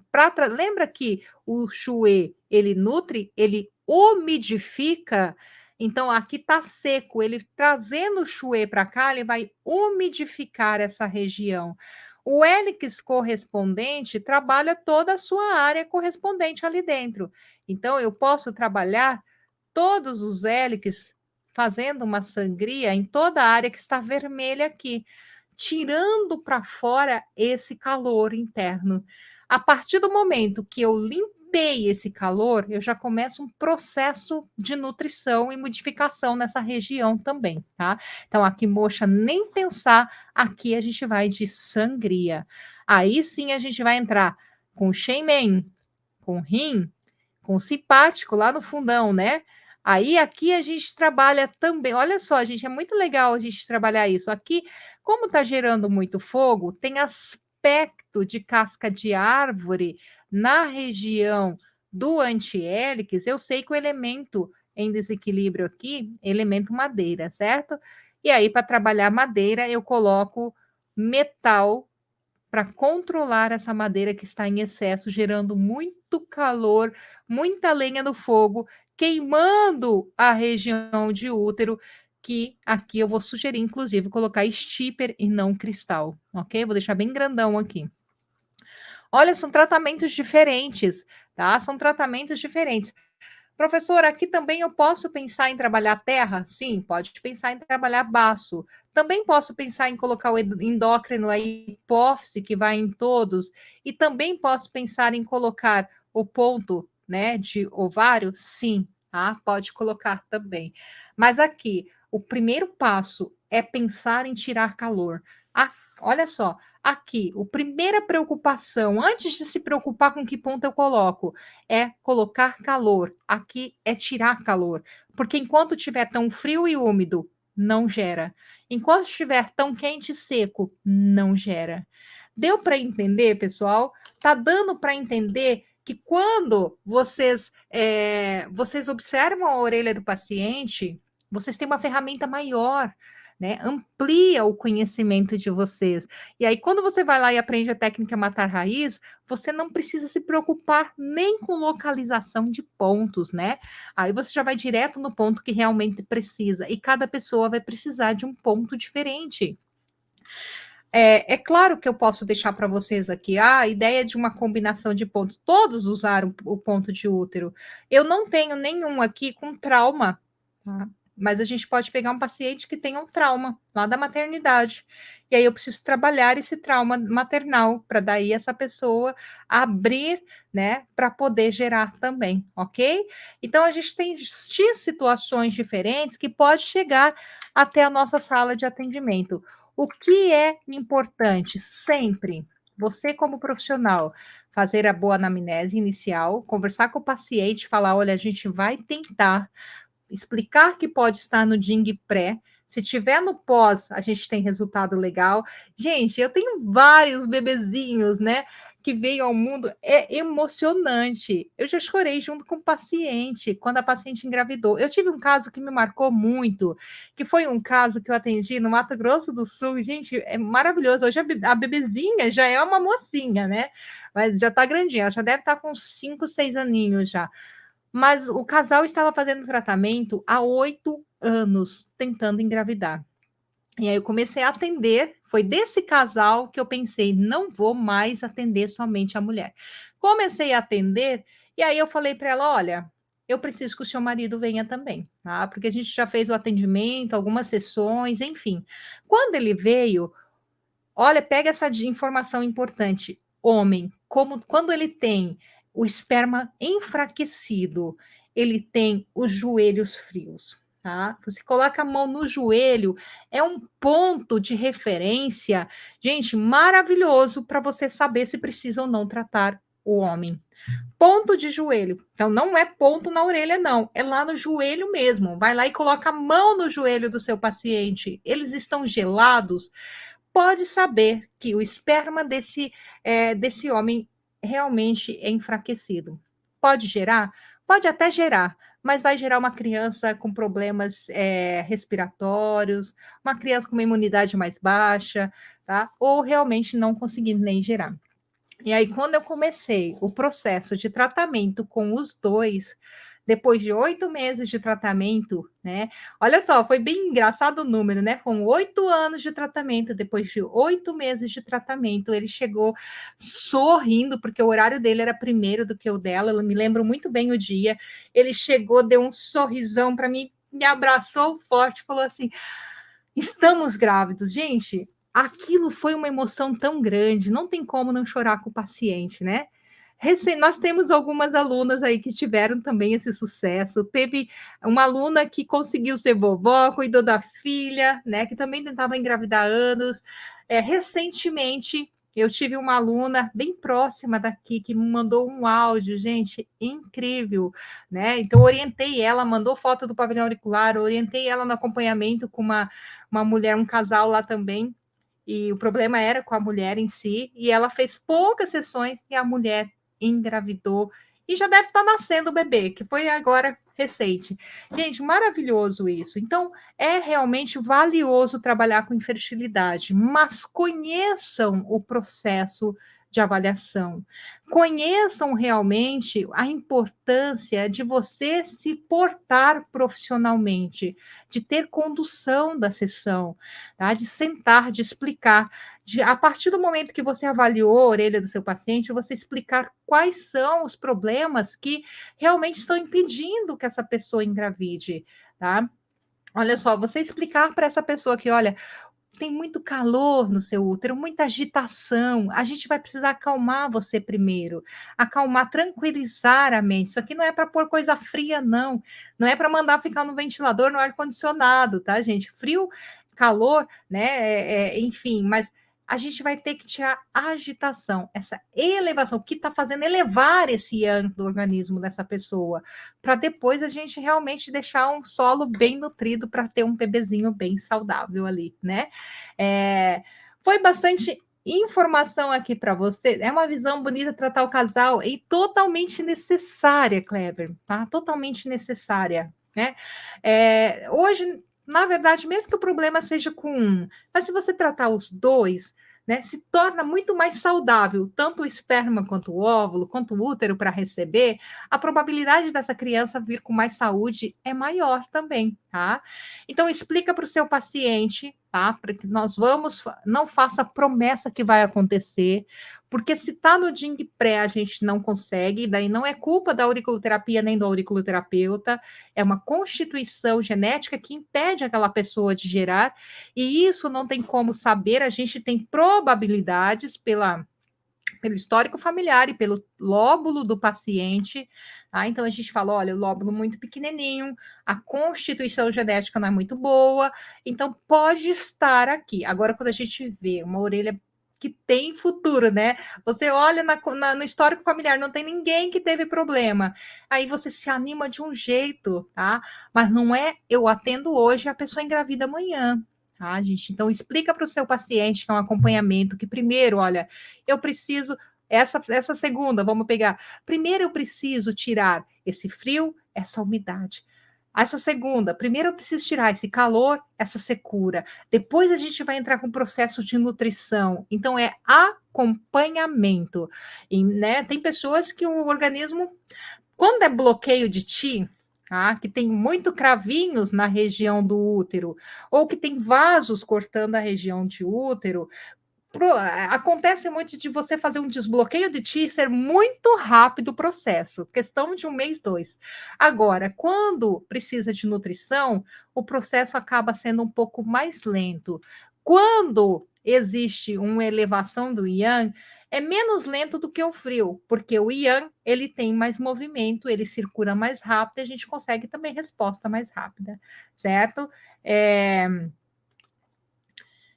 S1: Lembra que o chue, ele nutre, ele umidifica? Então, aqui está seco, ele trazendo o chue para cá, ele vai umidificar essa região. O hélix correspondente trabalha toda a sua área correspondente ali dentro. Então, eu posso trabalhar todos os hélix fazendo uma sangria em toda a área que está vermelha aqui, tirando para fora esse calor interno. A partir do momento que eu limpei esse calor, eu já começo um processo de nutrição e modificação nessa região também, tá? Então, aqui, moxa, nem pensar, aqui a gente vai de sangria. Aí sim a gente vai entrar com Shenmen, com rim, com simpático lá no fundão, né? Aí aqui a gente trabalha também. Olha só, gente, é muito legal a gente trabalhar isso. Aqui, como está gerando muito fogo, tem aspecto de casca de árvore na região do antihélices. Eu sei que o elemento em desequilíbrio aqui, é elemento madeira, certo? E aí, para trabalhar madeira, eu coloco metal para controlar essa madeira que está em excesso, gerando muito calor, muita lenha no fogo, queimando a região de útero, que aqui eu vou sugerir, inclusive, colocar stipper e não cristal, ok? Vou deixar bem grandão aqui. Olha, são tratamentos diferentes, tá? São tratamentos diferentes. Professor, aqui também eu posso pensar em trabalhar terra? Sim, pode pensar em trabalhar baço. Também posso pensar em colocar o endócrino, a hipófise, que vai em todos. E também posso pensar em colocar o ponto, né, de ovário? Sim, tá? Pode colocar também. Mas aqui, o primeiro passo é pensar em tirar calor. Ah, olha só, aqui, a primeira preocupação, antes de se preocupar com que ponto eu coloco, é colocar calor. Aqui é tirar calor. Porque enquanto estiver tão frio e úmido, não gera. Enquanto estiver tão quente e seco, não gera. Deu para entender, pessoal? Tá dando para entender que quando vocês observam a orelha do paciente, vocês têm uma ferramenta maior, né? Amplia o conhecimento de vocês. E aí, quando você vai lá e aprende a técnica matar raiz, você não precisa se preocupar nem com localização de pontos, né? Aí você já vai direto no ponto que realmente precisa. E cada pessoa vai precisar de um ponto diferente. É claro que eu posso deixar para vocês aqui a ideia de uma combinação de pontos. Todos usaram o ponto de útero. Eu não tenho nenhum aqui com trauma, tá? Mas a gente pode pegar um paciente que tem um trauma lá da maternidade. E aí eu preciso trabalhar esse trauma maternal para daí essa pessoa abrir, né, para poder gerar também, ok? Então a gente tem X situações diferentes que pode chegar até a nossa sala de atendimento. O que é importante sempre, você como profissional, fazer a boa anamnese inicial, conversar com o paciente, falar, olha, a gente vai tentar explicar que pode estar no DING pré. Se tiver no pós, a gente tem resultado legal. Gente, eu tenho vários bebezinhos, né? Que veio ao mundo. É emocionante. Eu já chorei junto com o paciente, quando a paciente engravidou. Eu tive um caso que me marcou muito, que foi um caso que eu atendi no Mato Grosso do Sul. Gente, é maravilhoso. Hoje a bebezinha já é uma mocinha, né? Mas já tá grandinha, ela já deve estar com 5, 6 aninhos já. Mas o casal estava fazendo tratamento há 8 anos, tentando engravidar. E aí eu comecei a atender, foi desse casal que eu pensei, não vou mais atender somente a mulher. Comecei a atender, e aí eu falei para ela: olha, eu preciso que o seu marido venha também, tá? Porque a gente já fez o atendimento, algumas sessões, enfim. Quando ele veio, olha, pega essa informação importante. Homem, quando ele tem o esperma enfraquecido, ele tem os joelhos frios, tá? Você coloca a mão no joelho, é um ponto de referência, gente, maravilhoso para você saber se precisa ou não tratar o homem. Ponto de joelho. Então, não é ponto na orelha, não. É lá no joelho mesmo. Vai lá e coloca a mão no joelho do seu paciente. Eles estão gelados, pode saber que o esperma desse homem realmente é enfraquecido. Pode gerar? Pode até gerar, mas vai gerar uma criança com problemas respiratórios, uma criança com uma imunidade mais baixa, tá? Ou realmente não conseguindo nem gerar. E aí, quando eu comecei o processo de tratamento com os dois, depois de 8 meses de tratamento, né? Olha só, foi bem engraçado o número, né? Com 8 anos de tratamento, depois de 8 meses de tratamento, ele chegou sorrindo, porque o horário dele era primeiro do que o dela, eu me lembro muito bem o dia. Ele chegou, deu um sorrisão para mim, me abraçou forte, falou assim: estamos grávidos, gente. Aquilo foi uma emoção tão grande, não tem como não chorar com o paciente, né? Nós temos algumas alunas aí que tiveram também esse sucesso. Teve uma aluna que conseguiu ser vovó, cuidou da filha, né? Que também tentava engravidar há anos. Recentemente, Eu tive uma aluna bem próxima daqui que me mandou um áudio, gente, incrível, né? Então, orientei ela, mandou foto do pavilhão auricular, orientei ela no acompanhamento com uma mulher, um casal lá também, e o problema era com a mulher em si, e ela fez poucas sessões e a mulher engravidou e já deve estar nascendo o bebê, que foi agora recente. Gente, maravilhoso isso. Então, é realmente valioso trabalhar com infertilidade, mas conheçam o processo de avaliação. Conheçam realmente a importância de você se portar profissionalmente, de ter condução da sessão, tá? De sentar, de explicar, a partir do momento que você avaliou a orelha do seu paciente, você explicar quais são os problemas que realmente estão impedindo que essa pessoa engravide, tá? Olha só, você explicar para essa pessoa que, olha, tem muito calor no seu útero, muita agitação. A gente vai precisar acalmar você primeiro, acalmar, tranquilizar a mente. Isso aqui não é para pôr coisa fria, não. Não é para mandar ficar no ventilador, no ar-condicionado, tá, gente? Frio, calor, né? Enfim, mas a gente vai ter que tirar a agitação, essa elevação, o que está fazendo elevar esse yang do organismo dessa pessoa, para depois a gente realmente deixar um solo bem nutrido para ter um bebezinho bem saudável ali, né? Foi bastante informação aqui para você. É uma visão bonita tratar o casal e totalmente necessária, Clever, tá? Totalmente necessária, né? Hoje, na verdade, mesmo que o problema seja com um, mas se você tratar os dois, né, se torna muito mais saudável, tanto o esperma quanto o óvulo, quanto o útero para receber, a probabilidade dessa criança vir com mais saúde é maior também, tá? Então, explica para o seu paciente, tá? Para que nós vamos, não faça promessa que vai acontecer, porque se está no DING pré, a gente não consegue, daí não é culpa da auriculoterapia nem do auriculoterapeuta, é uma constituição genética que impede aquela pessoa de gerar, e isso não tem como saber, a gente tem probabilidades pelo histórico familiar e pelo lóbulo do paciente, tá? Então a gente fala, olha, o lóbulo muito pequenininho, a constituição genética não é muito boa, então pode estar aqui. Agora, quando a gente vê uma orelha que tem futuro, né? Você olha no histórico familiar, não tem ninguém que teve problema. Aí você se anima de um jeito, tá? Mas não é eu atendo hoje, a pessoa engravida amanhã. Tá, gente? Então, explica para o seu paciente que é um acompanhamento, que primeiro, olha, eu preciso, essa segunda, vamos pegar. Primeiro, eu preciso tirar esse frio, essa umidade. Essa segunda, primeiro eu preciso tirar esse calor, essa secura. Depois a gente vai entrar com o processo de nutrição. Então, é acompanhamento. E, né, tem pessoas que o organismo, quando é bloqueio de ti, tá, que tem muito cravinhos na região do útero, ou que tem vasos cortando a região de útero, acontece muito de você fazer um desbloqueio de ti ser muito rápido o processo, questão de um mês, dois. Agora, quando precisa de nutrição, o processo acaba sendo um pouco mais lento. Quando existe uma elevação do yang, é menos lento do que o frio, porque o yang ele tem mais movimento, ele circula mais rápido, e a gente consegue também resposta mais rápida, certo?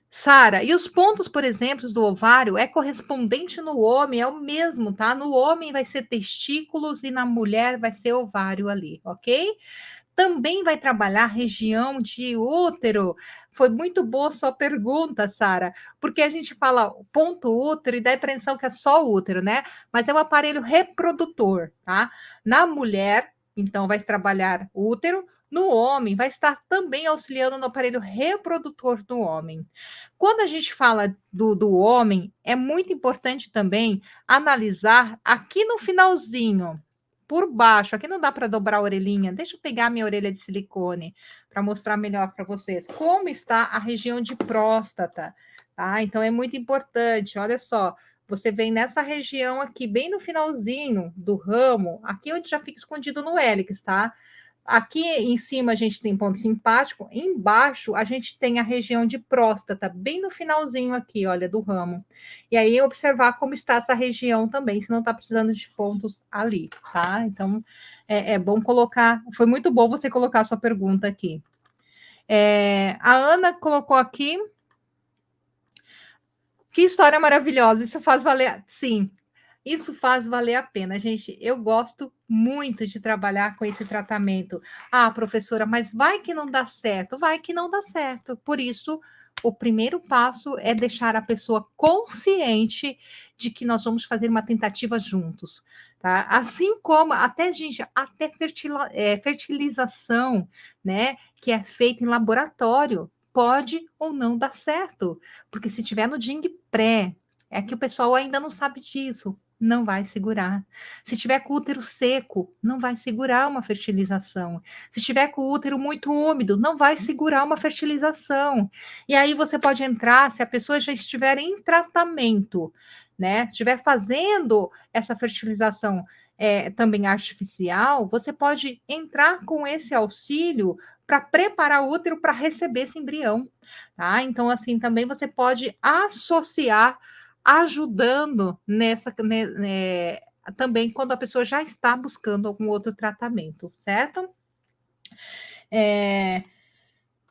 S1: Sara, e os pontos, por exemplo, do ovário é correspondente no homem, é o mesmo, tá? No homem vai ser testículos e na mulher vai ser ovário ali, ok? Também vai trabalhar a região de útero. Foi muito boa sua pergunta, Sara, porque a gente fala ponto útero e dá a impressão que é só o útero, né? Mas é o aparelho reprodutor, tá? Na mulher, então, vai trabalhar o útero. No homem, vai estar também auxiliando no aparelho reprodutor do homem. Quando a gente fala do homem, é muito importante também analisar aqui no finalzinho, por baixo, aqui não dá para dobrar a orelhinha. Deixa eu pegar minha orelha de silicone para mostrar melhor para vocês como está a região de próstata, tá? Então é muito importante. Olha só, você vem nessa região aqui, bem no finalzinho do ramo, aqui onde já fica escondido no hélix, tá? Aqui em cima a gente tem ponto simpático, embaixo a gente tem a região de próstata, bem no finalzinho aqui, olha, do ramo. E aí observar como está essa região também, se não está precisando de pontos ali, tá? Então é bom colocar. Foi muito bom você colocar a sua pergunta aqui. A Ana colocou aqui Que história maravilhosa, isso faz valer sim, isso faz valer a pena, gente. Eu gosto muito de trabalhar com esse tratamento. Ah, professora, mas vai que não dá certo, vai que não dá certo. Por isso, o primeiro passo é deixar a pessoa consciente de que nós vamos fazer uma tentativa juntos, tá? Assim como até, gente, até fertilização, né, que é feita em laboratório, pode ou não dar certo, porque se tiver no DING pré, é que o pessoal ainda não sabe disso, não vai segurar. Se tiver com o útero seco, não vai segurar uma fertilização. Se tiver com o útero muito úmido, não vai segurar uma fertilização. E aí você pode entrar, se a pessoa já estiver em tratamento, né? Estiver fazendo essa fertilização também artificial, você pode entrar com esse auxílio para preparar o útero para receber esse embrião, tá? Então, assim, também você pode associar ajudando também quando a pessoa já está buscando algum outro tratamento, certo?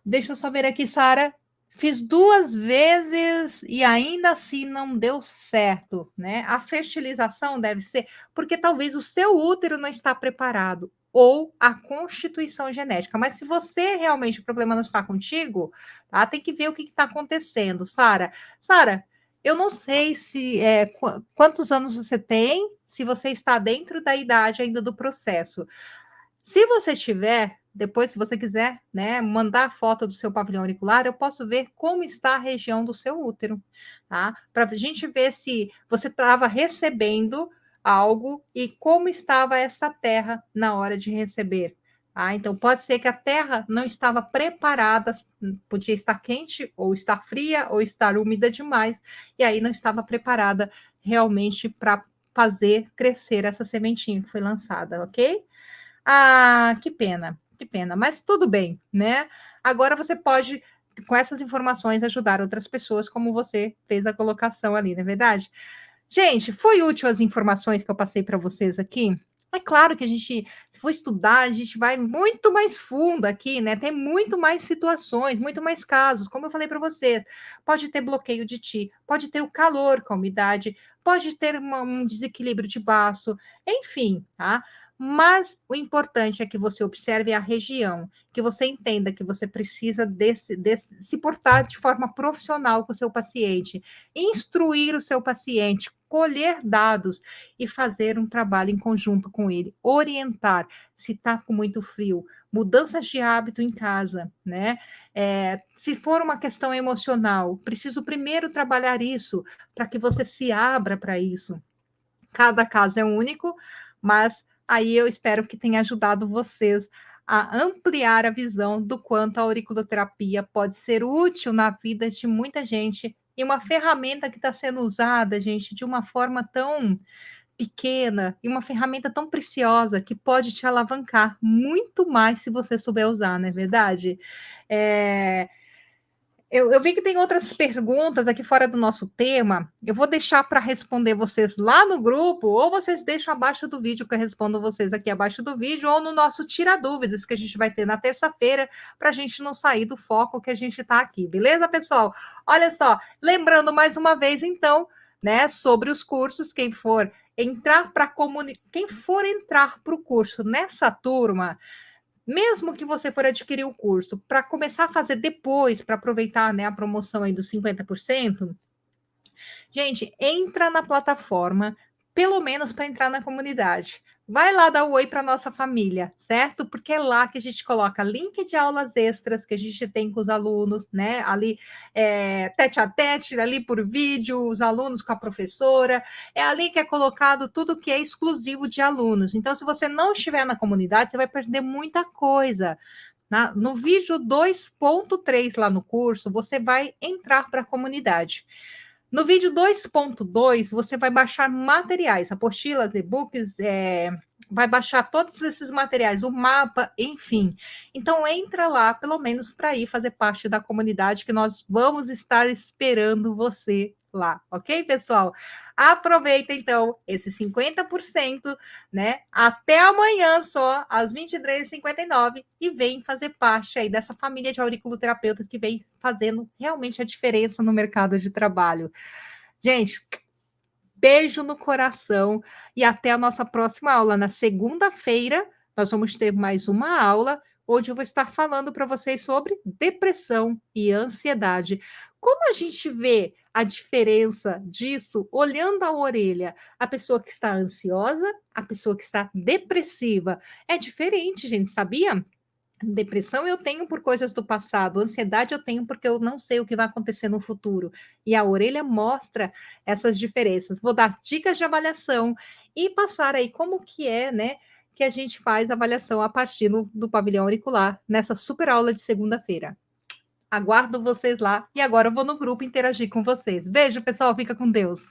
S1: Deixa eu só ver aqui, Sara. Fiz 2 vezes e ainda assim não deu certo, né? A fertilização deve ser porque talvez o seu útero não está preparado ou a constituição genética. Mas se você realmente o problema não está contigo, tá? Tem que ver o que está acontecendo, Sara. Sara, eu não sei se quantos anos você tem, se você está dentro da idade ainda do processo. Se você tiver, depois, se você quiser, né, mandar a foto do seu pavilhão auricular, eu posso ver como está a região do seu útero, tá? Para a gente ver se você estava recebendo algo e como estava essa terra na hora de receber. Tá? Então, pode ser que a terra não estava preparada, podia estar quente, ou estar fria, ou estar úmida demais, e aí não estava preparada realmente para fazer crescer essa sementinha que foi lançada, ok? Ah, que pena, mas tudo bem, né? Agora você pode, com essas informações, ajudar outras pessoas, como você fez a colocação ali, não é verdade? Gente, foi útil as informações que eu passei para vocês aqui? É claro que a gente, se for estudar, a gente vai muito mais fundo aqui, né? Tem muito mais situações, muito mais casos, como eu falei para você. Pode ter bloqueio de ti, pode ter o calor com a umidade, pode ter um desequilíbrio de baço, enfim, tá? Mas o importante é que você observe a região, que você entenda que você precisa se portar de forma profissional com o seu paciente, instruir o seu paciente, colher dados e fazer um trabalho em conjunto com ele, orientar se está com muito frio, mudanças de hábito em casa, né? Se for uma questão emocional, preciso primeiro trabalhar isso para que você se abra para isso. Cada caso é único, mas aí eu espero que tenha ajudado vocês a ampliar a visão do quanto a auriculoterapia pode ser útil na vida de muita gente e uma ferramenta que está sendo usada, gente, de uma forma tão pequena e uma ferramenta tão preciosa que pode te alavancar muito mais se você souber usar, não é verdade? É, eu vi que tem outras perguntas aqui fora do nosso tema. Eu vou deixar para responder vocês lá no grupo, ou vocês deixam abaixo do vídeo, que eu respondo vocês aqui abaixo do vídeo, ou no nosso Tira Dúvidas, que a gente vai ter na terça-feira, para a gente não sair do foco que a gente está aqui. Beleza, pessoal? Olha só, lembrando mais uma vez, então, né, sobre os cursos, quem for entrar para quem for entrar para o curso nessa turma, mesmo que você for adquirir o curso para começar a fazer depois, para aproveitar, né, a promoção aí dos 50%, gente, entra na plataforma, pelo menos para entrar na comunidade. Vai lá dar o oi para nossa família, certo? Porque é lá que a gente coloca link de aulas extras que a gente tem com os alunos, né? Ali, tete a tete, ali por vídeo, os alunos com a professora. É ali que é colocado tudo que é exclusivo de alunos. Então, se você não estiver na comunidade, você vai perder muita coisa. No vídeo 2.3 lá no curso, você vai entrar para a comunidade. No vídeo 2.2, você vai baixar materiais, apostilas, e-books, vai baixar todos esses materiais, o mapa, enfim. Então, entra lá, pelo menos para ir fazer parte da comunidade, que nós vamos estar esperando você lá, ok, pessoal? Aproveita, então, esse 50%, né? Até amanhã só, às 23h59, e vem fazer parte aí dessa família de auriculoterapeutas que vem fazendo realmente a diferença no mercado de trabalho. Gente, beijo no coração e até a nossa próxima aula. Na segunda-feira, nós vamos ter mais uma aula, onde eu vou estar falando para vocês sobre depressão e ansiedade. Como a gente vê a diferença disso olhando a orelha? A pessoa que está ansiosa, a pessoa que está depressiva. É diferente, gente, sabia? Depressão eu tenho por coisas do passado, ansiedade eu tenho porque eu não sei o que vai acontecer no futuro. E a orelha mostra essas diferenças. Vou dar dicas de avaliação e passar aí como que é, né, que a gente faz a avaliação a partir do pavilhão auricular, nessa super aula de segunda-feira. Aguardo vocês lá e agora eu vou no grupo interagir com vocês. Beijo, pessoal, fica com Deus.